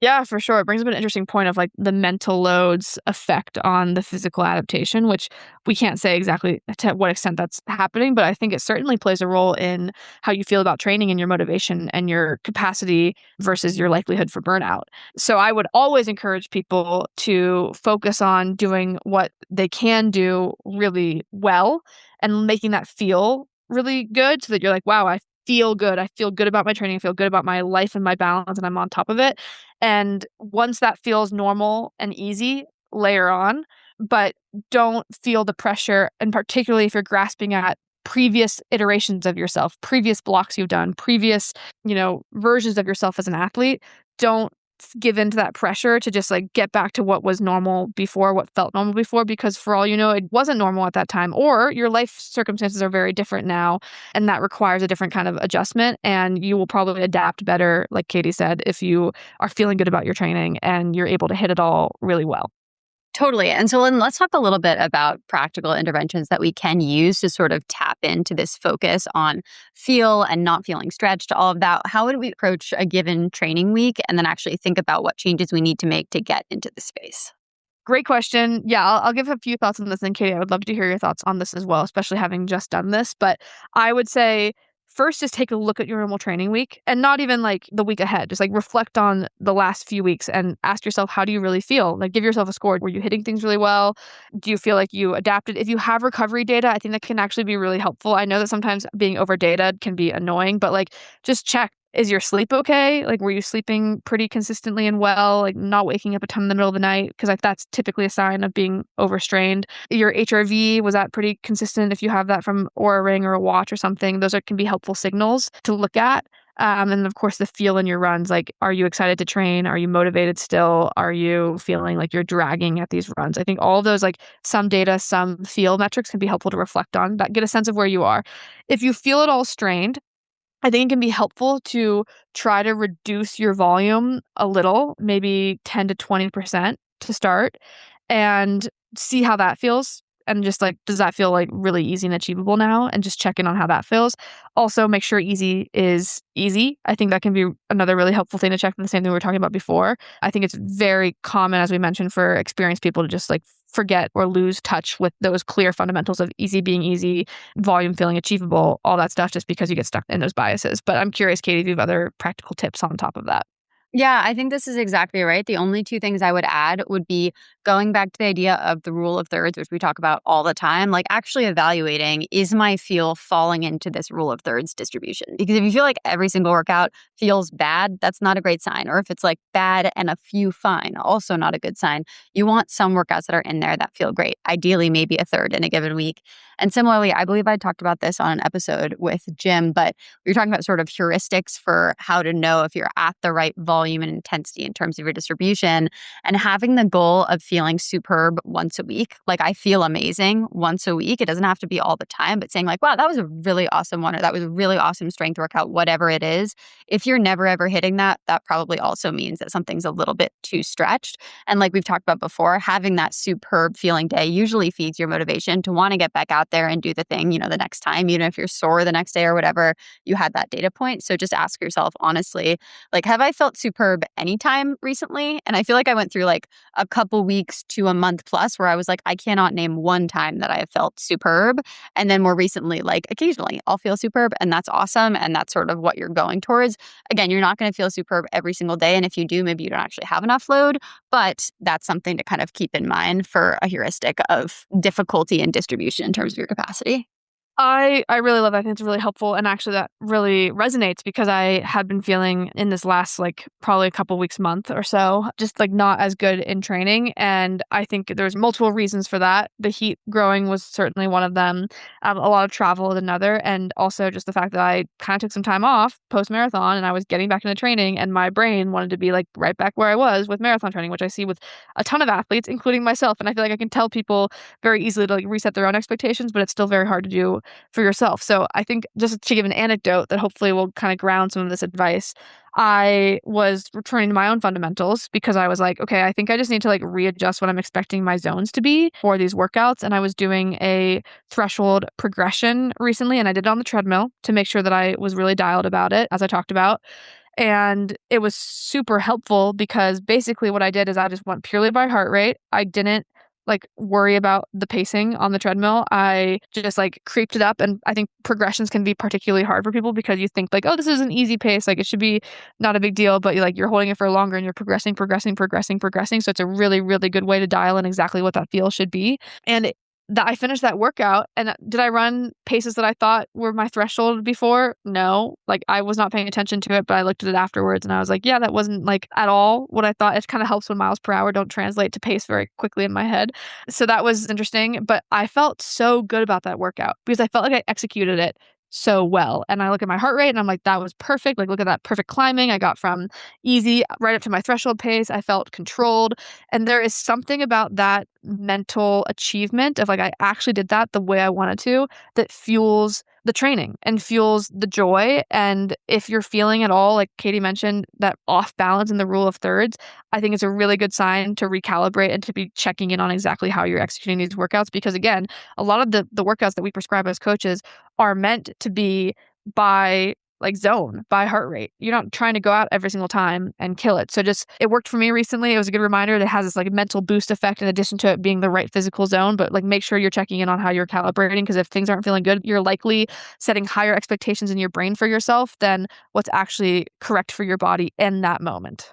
Yeah, for sure. It brings up an interesting point of like the mental load's effect on the physical adaptation, which we can't say exactly to what extent that's happening, but I think it certainly plays a role in how you feel about training and your motivation and your capacity versus your likelihood for burnout. So I would always encourage people to focus on doing what they can do really well and making that feel really good so that you're like, wow, I feel good. I feel good about my training. I feel good about my life and my balance, and I'm on top of it. And once that feels normal and easy, layer on, but don't feel the pressure. And particularly if you're grasping at previous iterations of yourself, previous blocks you've done, previous, versions of yourself as an athlete, don't give into that pressure to just like get back to what was normal before, what felt normal before, because for all you know, it wasn't normal at that time, or your life circumstances are very different now. And that requires a different kind of adjustment. And you will probably adapt better, like Katie said, if you are feeling good about your training and you're able to hit it all really well. Totally. And so then let's talk a little bit about practical interventions that we can use to sort of tap into this focus on feel and not feeling stretched, all of that. How would we approach a given training week and then actually think about what changes we need to make to get into the space? Great question. Yeah, I'll give a few thoughts on this. And Katie, I would love to hear your thoughts on this as well, especially having just done this. But I would say first, just take a look at your normal training week and not even like the week ahead. Just like reflect on the last few weeks and ask yourself, how do you really feel? Like give yourself a score. Were you hitting things really well? Do you feel like you adapted? If you have recovery data, I think that can actually be really helpful. I know that sometimes being over data can be annoying, but like just check. Is your sleep okay? Like, were you sleeping pretty consistently and well? Like, not waking up a ton in the middle of the night? Because like that's typically a sign of being overstrained. Your HRV, was that pretty consistent? If you have that from or a ring or a watch or something, those can be helpful signals to look at. And of course, the feel in your runs. Like, are you excited to train? Are you motivated still? Are you feeling like you're dragging at these runs? I think all of those, like some data, some feel metrics can be helpful to reflect on. That get a sense of where you are. If you feel at all strained, I think it can be helpful to try to reduce your volume a little, maybe 10 to 20% to start, and see how that feels. And just like, does that feel like really easy and achievable now? And just check in on how that feels. Also, make sure easy is easy. I think that can be another really helpful thing to check. The same thing we were talking about before. I think it's very common, as we mentioned, for experienced people to just like forget or lose touch with those clear fundamentals of easy being easy, volume feeling achievable, all that stuff, just because you get stuck in those biases. But I'm curious, Katie, if you have other practical tips on top of that. Yeah, I think this is exactly right. The only two things I would add would be going back to the idea of the rule of thirds, which we talk about all the time, like actually evaluating, is my feel falling into this rule of thirds distribution? Because if you feel like every single workout feels bad, that's not a great sign. Or if it's like bad and a few fine, also not a good sign. You want some workouts that are in there that feel great, ideally maybe a third in a given week. And similarly, I believe I talked about this on an episode with Jim, but we were talking about sort of heuristics for how to know if you're at the right volume and intensity in terms of your distribution, and having the goal of feeling superb once a week. Like I feel amazing once a week. It doesn't have to be all the time, but saying like, wow, that was a really awesome one, or that was a really awesome strength workout, whatever it is. If you're never ever hitting that, that probably also means that something's a little bit too stretched. And like we've talked about before, having that superb feeling day usually feeds your motivation to want to get back out there and do the thing, the next time, even if you're sore the next day or whatever, you had that data point. So just ask yourself honestly, like, have I felt superb anytime recently? And I feel like I went through like a couple weeks to a month plus where I was like, I cannot name one time that I have felt superb. And then more recently, like occasionally I'll feel superb, and that's awesome. And that's sort of what you're going towards. Again, you're not going to feel superb every single day. And if you do, maybe you don't actually have enough load, but that's something to kind of keep in mind for a heuristic of difficulty and distribution in terms of your capacity. I really love that. I think it's really helpful, and actually that really resonates because I had been feeling in this last, like, probably a couple weeks, month or so, just, like, not as good in training, and I think there's multiple reasons for that. The heat growing was certainly one of them, a lot of travel is another, and also just the fact that I kinda took some time off post-marathon, and I was getting back into training, and my brain wanted to be, like, right back where I was with marathon training, which I see with a ton of athletes, including myself, and I feel like I can tell people very easily to, like, reset their own expectations, but it's still very hard to do for yourself. So I think, just to give an anecdote that hopefully will kind of ground some of this advice, I was returning to my own fundamentals because I was like, okay, I think I just need to like readjust what I'm expecting my zones to be for these workouts. And I was doing a threshold progression recently, and I did it on the treadmill to make sure that I was really dialed about it, as I talked about. And it was super helpful because basically what I did is I just went purely by heart rate. I didn't like worry about the pacing on the treadmill. I just like creeped it up. And I think progressions can be particularly hard for people because you think like, oh, this is an easy pace. Like it should be not a big deal, but you're holding it for longer and you're progressing, progressing, progressing, progressing. So it's a really, really good way to dial in exactly what that feel should be. And that I finished that workout, and did I run paces that I thought were my threshold before? No. Like I was not paying attention to it, but I looked at it afterwards and I was like, yeah, that wasn't like at all what I thought. It kind of helps when miles per hour don't translate to pace very quickly in my head. So that was interesting, but I felt so good about that workout because I felt like I executed it so well. And I look at my heart rate and I'm like, that was perfect. Like, look at that perfect climbing. I got from easy right up to my threshold pace. I felt controlled. And there is something about that mental achievement of like, I actually did that the way I wanted to, that fuels the training and fuels the joy. And if you're feeling at all, like Katie mentioned, that off balance in the rule of thirds, I think it's a really good sign to recalibrate and to be checking in on exactly how you're executing these workouts. Because again, a lot of the workouts that we prescribe as coaches are meant to be by like zone, by heart rate. You're not trying to go out every single time and kill it. So just, it worked for me recently. It was a good reminder that it has this like mental boost effect in addition to it being the right physical zone. But like make sure you're checking in on how you're calibrating, because if things aren't feeling good, you're likely setting higher expectations in your brain for yourself than what's actually correct for your body in that moment.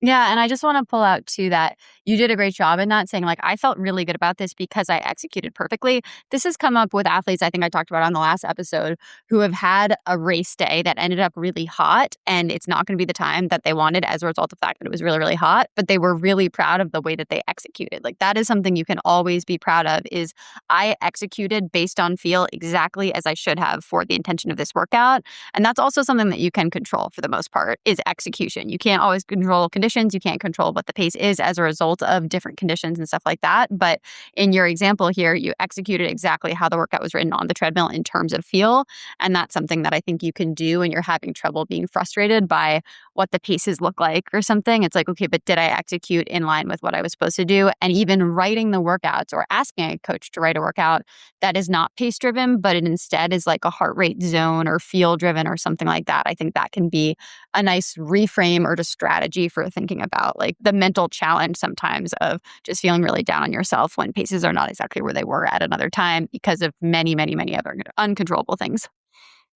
Yeah, and I just want to pull out too that you did a great job in that, saying like, I felt really good about this because I executed perfectly. This has come up with athletes I think I talked about on the last episode who have had a race day that ended up really hot, and it's not going to be the time that they wanted as a result of the fact that it was really, really hot, but they were really proud of the way that they executed. Like that is something you can always be proud of, is I executed based on feel exactly as I should have for the intention of this workout. And that's also something that you can control for the most part, is execution. You can't always control conditions. You can't control what the pace is as a result of different conditions and stuff like that. But in your example here, you executed exactly how the workout was written on the treadmill in terms of feel. And that's something that I think you can do when you're having trouble being frustrated by what the paces look like or something. It's like, okay, but did I execute in line with what I was supposed to do? And even writing the workouts or asking a coach to write a workout that is not pace driven, but it instead is like a heart rate zone or feel driven or something like that. I think that can be a nice reframe or just strategy for thinking about like the mental challenge sometimes of just feeling really down on yourself when paces are not exactly where they were at another time because of many, many, many other uncontrollable things.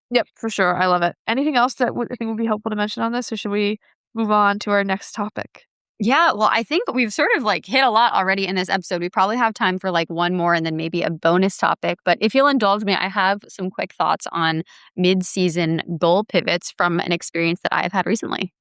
Yep, for sure. I love it. Anything else that I think would be helpful to mention on this, or should we move on to our next topic? Yeah, well, I think we've sort of like hit a lot already in this episode. We probably have time for like one more and then maybe a bonus topic. But if you'll indulge me, I have some quick thoughts on mid-season goal pivots from an experience that I've had recently.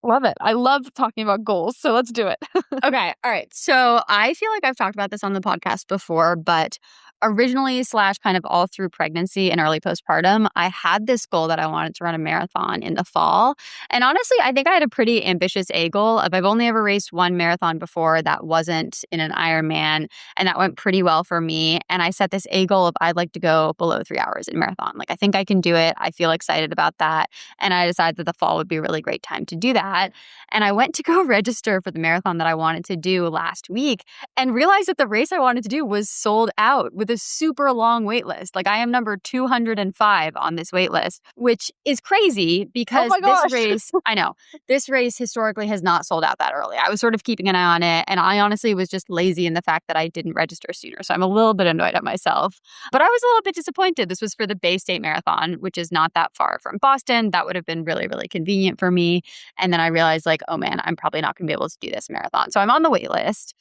Love it. I love talking about goals, so let's do it. Okay. All right. So I feel like I've talked about this on the podcast before, but originally slash kind of all through pregnancy and early postpartum, I had this goal that I wanted to run a marathon in the fall. And honestly, I think I had a pretty ambitious A goal of I've only ever raced one marathon before that wasn't in an Ironman, and that went pretty well for me. And I set this A goal of I'd like to go below 3 hours in marathon. Like I think I can do it. I feel excited about that. And I decided that the fall would be a really great time to do that. And I went to go register for the marathon that I wanted to do last week and realized that the race I wanted to do was sold out with a super long wait list. Like I am number 205 on this wait list, which is crazy Oh because my this gosh. race, I know, this race historically has not sold out that early. I was sort of keeping an eye on it. And I honestly was just lazy in the fact that I didn't register sooner. So I'm a little bit annoyed at myself. But I was a little bit disappointed. This was for the Bay State Marathon, which is not that far from Boston. That would have been really, really convenient for me. And then I realized, like, oh man, I'm probably not going to be able to do this marathon. So I'm on the wait list.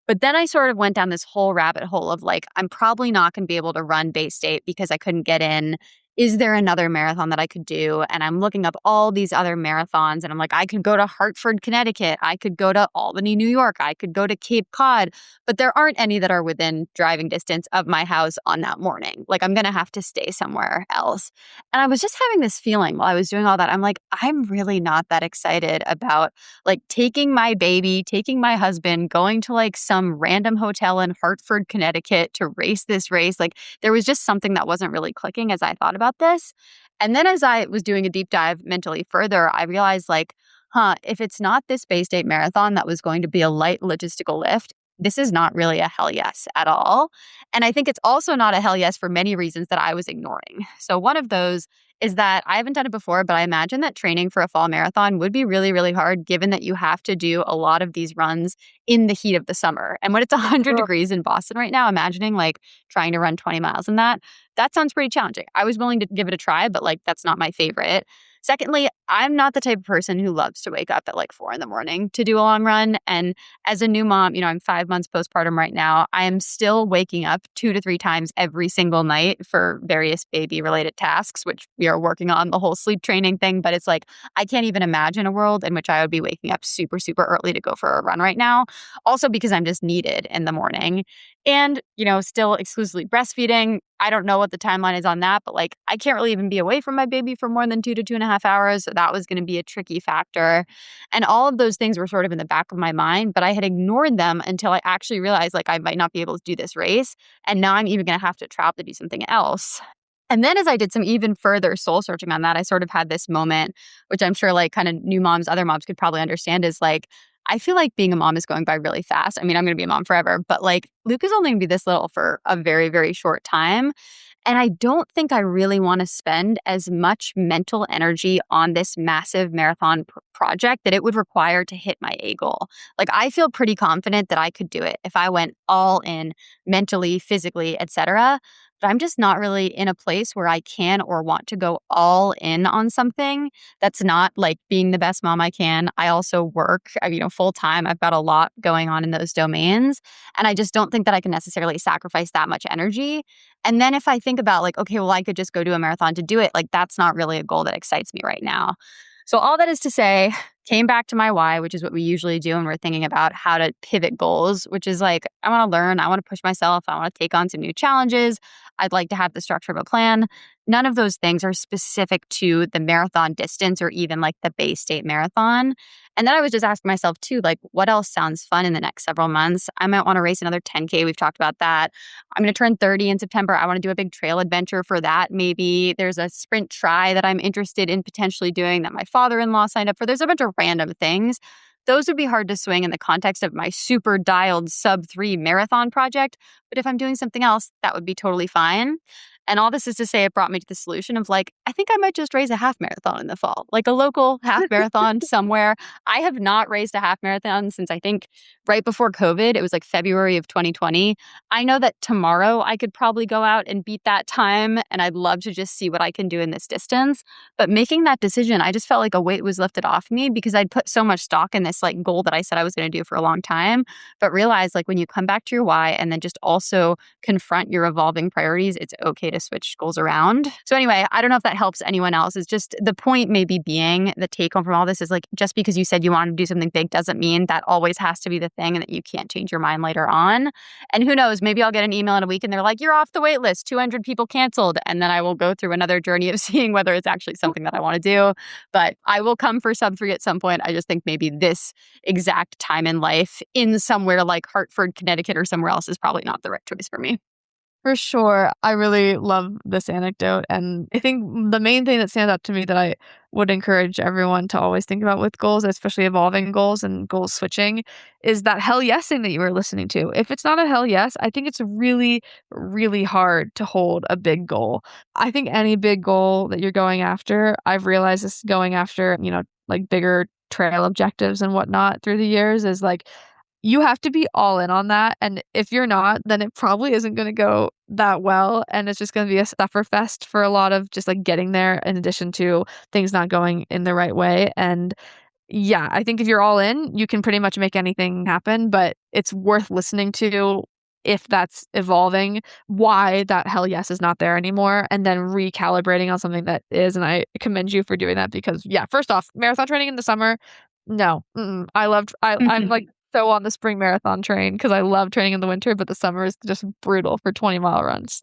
But then I sort of went down this whole rabbit hole of like, I'm probably not going to be able to run Bay State because I couldn't get in. Is there another marathon that I could do? And I'm looking up all these other marathons and I'm like, I could go to Hartford, Connecticut. I could go to Albany, New York. I could go to Cape Cod. But there aren't any that are within driving distance of my house on that morning. Like I'm going to have to stay somewhere else. And I was just having this feeling while I was doing all that. I'm like, I'm really not that excited about like taking my baby, taking my husband, going to like some random hotel in Hartford, Connecticut to race this race. Like there was just something that wasn't really clicking as I thought about this. And then as I was doing a deep dive mentally further, I realized like, if it's not this Bay State Marathon that was going to be a light logistical lift, this is not really a hell yes at all. And I think it's also not a hell yes for many reasons that I was ignoring. So one of those is that I haven't done it before, but I imagine that training for a fall marathon would be really, really hard given that you have to do a lot of these runs in the heat of the summer. And when it's 100 Ugh. degrees in Boston right now, imagining like trying to run 20 miles in that sounds pretty challenging. I was willing to give it a try, but like that's not my favorite. Secondly, I'm not the type of person who loves to wake up at like 4 a.m. to do a long run. And as a new mom, I'm 5 months postpartum right now. I am still waking up 2 to 3 times every single night for various baby related tasks, which we are working on the whole sleep training thing. But it's like, I can't even imagine a world in which I would be waking up super, super early to go for a run right now. Also because I'm just needed in the morning. And, still exclusively breastfeeding. I don't know what the timeline is on that, but like I can't really even be away from my baby for more than 2 to 2.5 hours. So that was going to be a tricky factor. And all of those things were sort of in the back of my mind, but I had ignored them until I actually realized like I might not be able to do this race. And now I'm even going to have to travel to do something else. And then as I did some even further soul searching on that, I sort of had this moment, which I'm sure like kind of new moms, other moms could probably understand is like, I feel like being a mom is going by really fast. I mean, I'm going to be a mom forever, but like Luke is only going to be this little for a very, very short time. And I don't think I really want to spend as much mental energy on this massive marathon project that it would require to hit my A goal. Like I feel pretty confident that I could do it if I went all in mentally, physically, etc. But I'm just not really in a place where I can or want to go all in on something that's not like being the best mom I can. I also work, full time. I've got a lot going on in those domains. And I just don't think that I can necessarily sacrifice that much energy. And then if I think about like, okay, well, I could just go do a marathon to do it, like that's not really a goal that excites me right now. So all that is to say, came back to my why, which is what we usually do when we're thinking about how to pivot goals, which is like, I want to learn, I want to push myself, I want to take on some new challenges. I'd like to have the structure of a plan. None of those things are specific to the marathon distance or even like the Bay State Marathon. And then I was just asking myself too, like, what else sounds fun in the next several months? I might want to race another 10K. We've talked about that. I'm going to turn 30 in September. I want to do a big trail adventure for that. Maybe there's a sprint try that I'm interested in potentially doing that my father-in-law signed up for. There's a bunch of random things. Those would be hard to swing in the context of my super dialed sub 3 marathon project. But if I'm doing something else, that would be totally fine. And all this is to say, it brought me to the solution of like, I think I might just race a half marathon in the fall, like a local half marathon somewhere. I have not raced a half marathon since I think right before COVID. It was like February of 2020. I know that tomorrow I could probably go out and beat that time. And I'd love to just see what I can do in this distance. But making that decision, I just felt like a weight was lifted off me because I'd put so much stock in this like goal that I said I was going to do for a long time. But realize like when you come back to your why and then just also confront your evolving priorities, it's okay to switch goals around. So anyway, I don't know if that helps anyone else. It's just the point maybe being the take home from all this is like, just because you said you wanted to do something big doesn't mean that always has to be the thing and that you can't change your mind later on. And who knows, maybe I'll get an email in a week and they're like, you're off the wait list, 200 people canceled. And then I will go through another journey of seeing whether it's actually something that I want to do. But I will come for sub 3 at some point. I just think maybe this exact time in life in somewhere like Hartford, Connecticut or somewhere else is probably not the right choice for me. For sure. I really love this anecdote. And I think the main thing that stands out to me that I would encourage everyone to always think about with goals, especially evolving goals and goal switching, is that hell yes thing that you were listening to. If it's not a hell yes, I think it's really, really hard to hold a big goal. I think any big goal that you're going after, I've realized this going after, like bigger trail objectives and whatnot through the years is like, you have to be all in on that, and if you're not, then it probably isn't gonna go that well, and it's just gonna be a sufferfest for a lot of just, like, getting there in addition to things not going in the right way, and yeah, I think if you're all in, you can pretty much make anything happen, but it's worth listening to if that's evolving, why that hell yes is not there anymore, and then recalibrating on something that is, and I commend you for doing that because, yeah, first off, marathon training in the summer, no, I'm, like, so on the spring marathon train because I love training in the winter, but the summer is just brutal for 20-mile runs.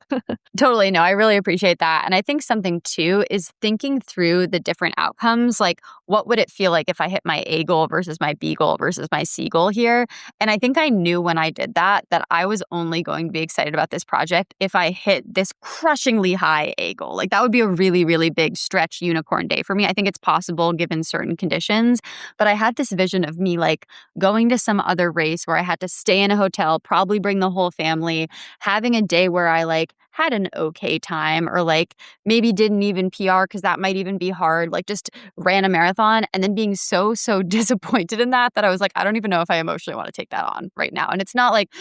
Totally. No, I really appreciate that. And I think something too is thinking through the different outcomes. Like, what would it feel like if I hit my A goal versus my B goal versus my C goal here? And I think I knew when I did that I was only going to be excited about this project if I hit this crushingly high A goal. Like, that would be a really, really big stretch unicorn day for me. I think it's possible given certain conditions. But I had this vision of me like going to some other race where I had to stay in a hotel, probably bring the whole family, having a day where I like had an okay time or like maybe didn't even PR because that might even be hard, like just ran a marathon and then being so disappointed in that I was like, I don't even know if I emotionally want to take that on right now. And it's not like,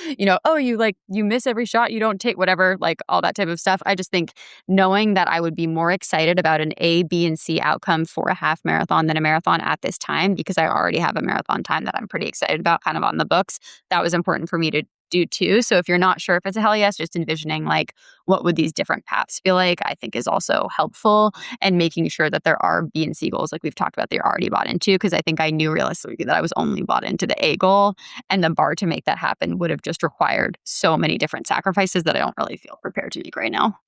oh, you miss every shot, you don't take whatever, like all that type of stuff. I just think knowing that I would be more excited about an A, B, and C outcome for a half marathon than a marathon at this time because I already have a marathon time that I'm pretty excited about kind of on the books. That was important for me to do too. So if you're not sure if it's a hell yes, just envisioning like what would these different paths feel like, I think is also helpful, and making sure that there are B and C goals like we've talked about that you're already bought into, because I think I knew realistically that I was only bought into the A goal, and the bar to make that happen would have just required so many different sacrifices that I don't really feel prepared to make right now.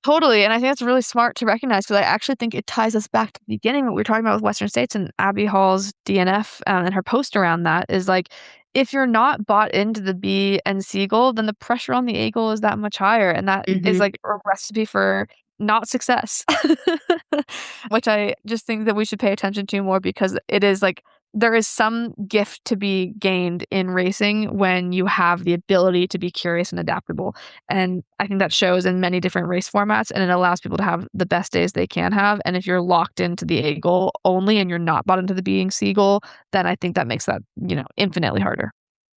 Totally, and I think that's really smart to recognize because I actually think it ties us back to the beginning, what we were talking about with Western States and Abby Hall's DNF, and her post around that is like, if you're not bought into the B and C goal, then the pressure on the A goal is that much higher, and that is Mm-hmm. like a recipe for not success, which I just think that we should pay attention to more because it is like there is some gift to be gained in racing when you have the ability to be curious and adaptable. And I think that shows in many different race formats, and it allows people to have the best days they can have. And if you're locked into the A goal only and you're not bought into the B and C goal, then I think that makes that, infinitely harder.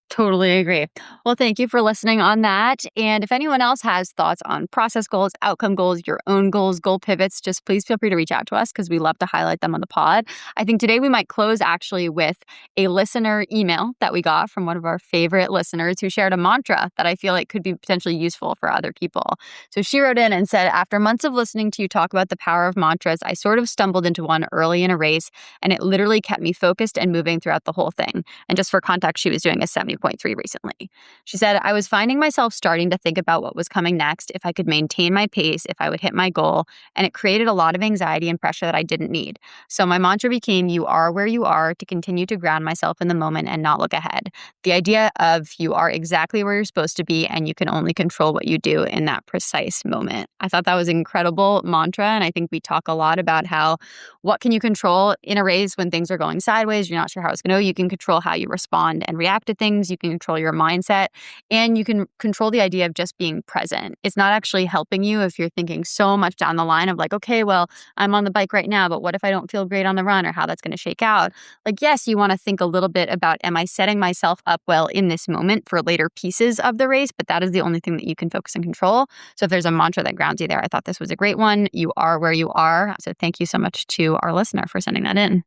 Totally agree. Well, thank you for listening on that. And if anyone else has thoughts on process goals, outcome goals, your own goals, goal pivots, just please feel free to reach out to us because we love to highlight them on the pod. I think today we might close actually with a listener email that we got from one of our favorite listeners who shared a mantra that I feel like could be potentially useful for other people. So she wrote in and said, after months of listening to you talk about the power of mantras, I sort of stumbled into one early in a race, and it literally kept me focused and moving throughout the whole thing. And just for context, she was doing a 70.3 recently. She said, I was finding myself starting to think about what was coming next, if I could maintain my pace, if I would hit my goal, and it created a lot of anxiety and pressure that I didn't need. So my mantra became, you are where you are, to continue to ground myself in the moment and not look ahead. The idea of you are exactly where you're supposed to be and you can only control what you do in that precise moment. I thought that was an incredible mantra, and I think we talk a lot about how what can you control in a race when things are going sideways, you're not sure how it's going to go. You can control how you respond and react to things. you can control your mindset, and you can control the idea of just being present. It's not actually helping you if you're thinking so much down the line of like, okay, well, I'm on the bike right now, but what if I don't feel great on the run or how that's going to shake out? Like, yes, you want to think a little bit about, am I setting myself up well in this moment for later pieces of the race? But that is the only thing that you can focus and control. So if there's a mantra that grounds you there, I thought this was a great one. You are where you are. So thank you so much to our listener for sending that in.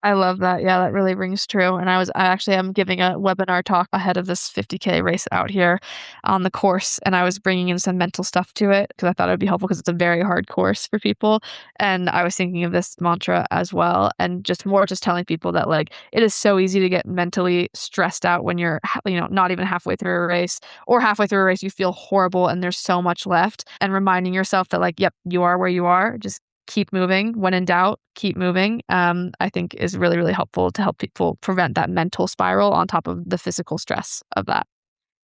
I love that. Yeah, that really rings true. And I actually am giving a webinar talk ahead of this 50K race out here on the course. And I was bringing in some mental stuff to it because I thought it would be helpful because it's a very hard course for people. And I was thinking of this mantra as well. And just telling people that like, it is so easy to get mentally stressed out when you're, not even halfway through a race or halfway through a race, you feel horrible and there's so much left. And reminding yourself that like, yep, you are where you are. Just keep moving. When in doubt, keep moving. I think is really, really helpful to help people prevent that mental spiral on top of the physical stress of that.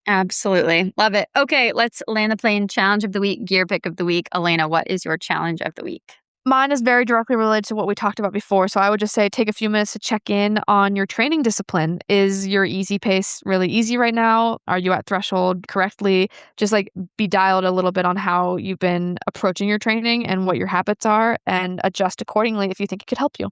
Absolutely. Love it. Okay, let's land the plane. Challenge of the week, gear pick of the week. Elena, what is your challenge of the week? Mine is very directly related to what we talked about before. So I would just say take a few minutes to check in on your training discipline. Is your easy pace really easy right now? Are you at threshold correctly? Just like be dialed a little bit on how you've been approaching your training and what your habits are and adjust accordingly if you think it could help you.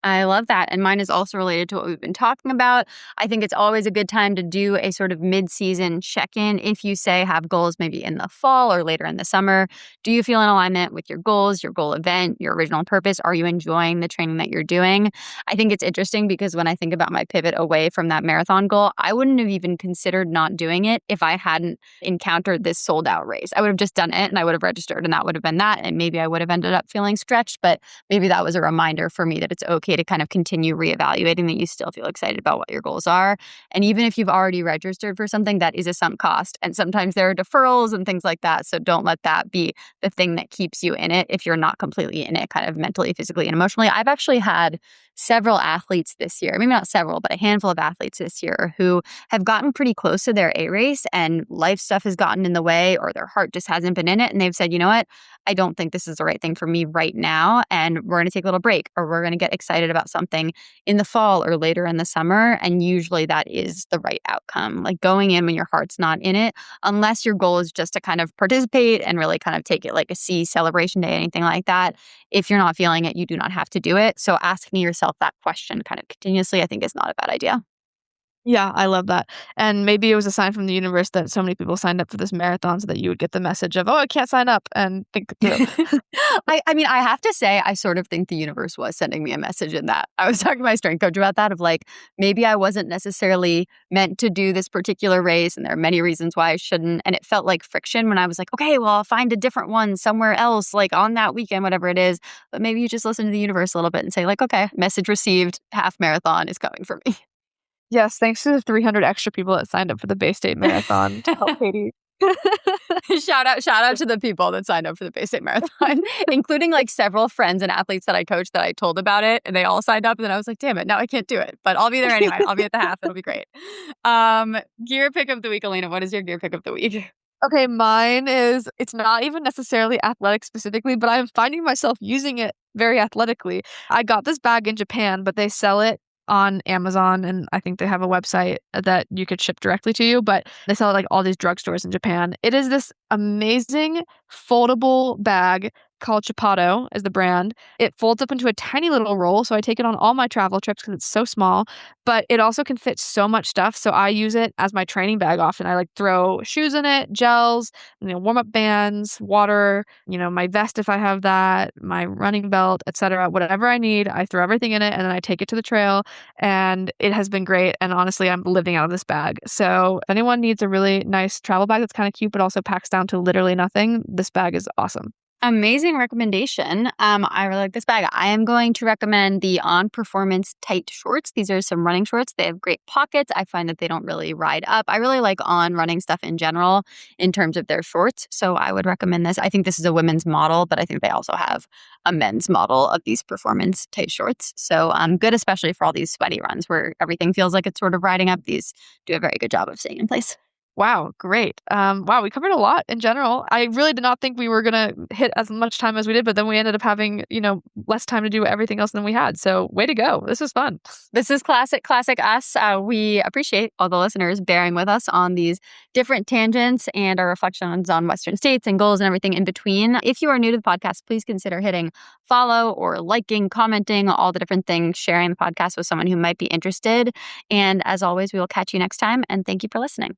I love that. And mine is also related to what we've been talking about. I think it's always a good time to do a sort of mid-season check-in. If you say have goals maybe in the fall or later in the summer, do you feel in alignment with your goals, your goal event, your original purpose? Are you enjoying the training that you're doing? I think it's interesting because when I think about my pivot away from that marathon goal, I wouldn't have even considered not doing it if I hadn't encountered this sold out race. I would have just done it and I would have registered and that would have been that. And maybe I would have ended up feeling stretched, but maybe that was a reminder for me that it's okay to kind of continue reevaluating that you still feel excited about what your goals are. And even if you've already registered for something, that is a sunk cost. And sometimes there are deferrals and things like that. So don't let that be the thing that keeps you in it if you're not completely in it, kind of mentally, physically, and emotionally. I've actually had several athletes this year, maybe not several, but a handful of athletes this year who have gotten pretty close to their A race and life stuff has gotten in the way or their heart just hasn't been in it. And they've said, you know what? I don't think this is the right thing for me right now. And we're going to take a little break or we're going to get excited about something in the fall or later in the summer. And usually that is the right outcome. Like going in when your heart's not in it, unless your goal is just to kind of participate and really kind of take it like a C celebration day, anything like that. If you're not feeling it, you do not have to do it. So asking yourself that question kind of continuously, I think is not a bad idea. Yeah, I love that. And maybe it was a sign from the universe that so many people signed up for this marathon so that you would get the message of, oh, I can't sign up and think through. I mean, I have to say, I sort of think the universe was sending me a message in that. I was talking to my strength coach about that of like, maybe I wasn't necessarily meant to do this particular race and there are many reasons why I shouldn't. And it felt like friction when I was like, okay, well, I'll find a different one somewhere else, like on that weekend, whatever it is. But maybe you just listen to the universe a little bit and say like, okay, message received, half marathon is coming for me. Yes, thanks to the 300 extra people that signed up for the Bay State Marathon to help Katie. Shout out to the people that signed up for the Bay State Marathon, including like several friends and athletes that I coach that I told about it and they all signed up and then I was like, damn it, now I can't do it. But I'll be there anyway. I'll be at the half. It'll be great. Gear pick of the week, Elena. What is your gear pick of the week? Okay, mine is, it's not even necessarily athletic specifically, but I'm finding myself using it very athletically. I got this bag in Japan, but they sell it on Amazon and I think they have a website that you could ship directly to you, but they sell it like all these drugstores in Japan. It is this amazing foldable bag called Chapato is the brand. It folds up into a tiny little roll, so I take it on all my travel trips because it's so small, but it also can fit so much stuff, so I use it as my training bag often. I like throw shoes in it, gels, warm-up bands, water, my vest if I have that, my running belt, etc. Whatever I need, I throw everything in it and then I take it to the trail and it has been great. And honestly, I'm living out of this bag. So if anyone needs a really nice travel bag that's kind of cute but also packs down to literally nothing, this bag is awesome. Amazing recommendation. I really like this bag. I am going to recommend the On Performance tight shorts. These are some running shorts. They have great pockets. I find that they don't really ride up. I really like On running stuff in general in terms of their shorts. So I would recommend this. I think this is a women's model, but I think they also have a men's model of these performance tight shorts. So good, especially for all these sweaty runs where everything feels like it's sort of riding up. These do a very good job of staying in place. Wow, great. Wow, we covered a lot in general. I really did not think we were gonna hit as much time as we did, but then we ended up having, less time to do everything else than we had. So way to go. This was fun. This is classic us. We appreciate all the listeners bearing with us on these different tangents and our reflections on Western states and goals and everything in between. If you are new to the podcast, please consider hitting follow or liking, commenting, all the different things, sharing the podcast with someone who might be interested. And as always, we will catch you next time. And thank you for listening.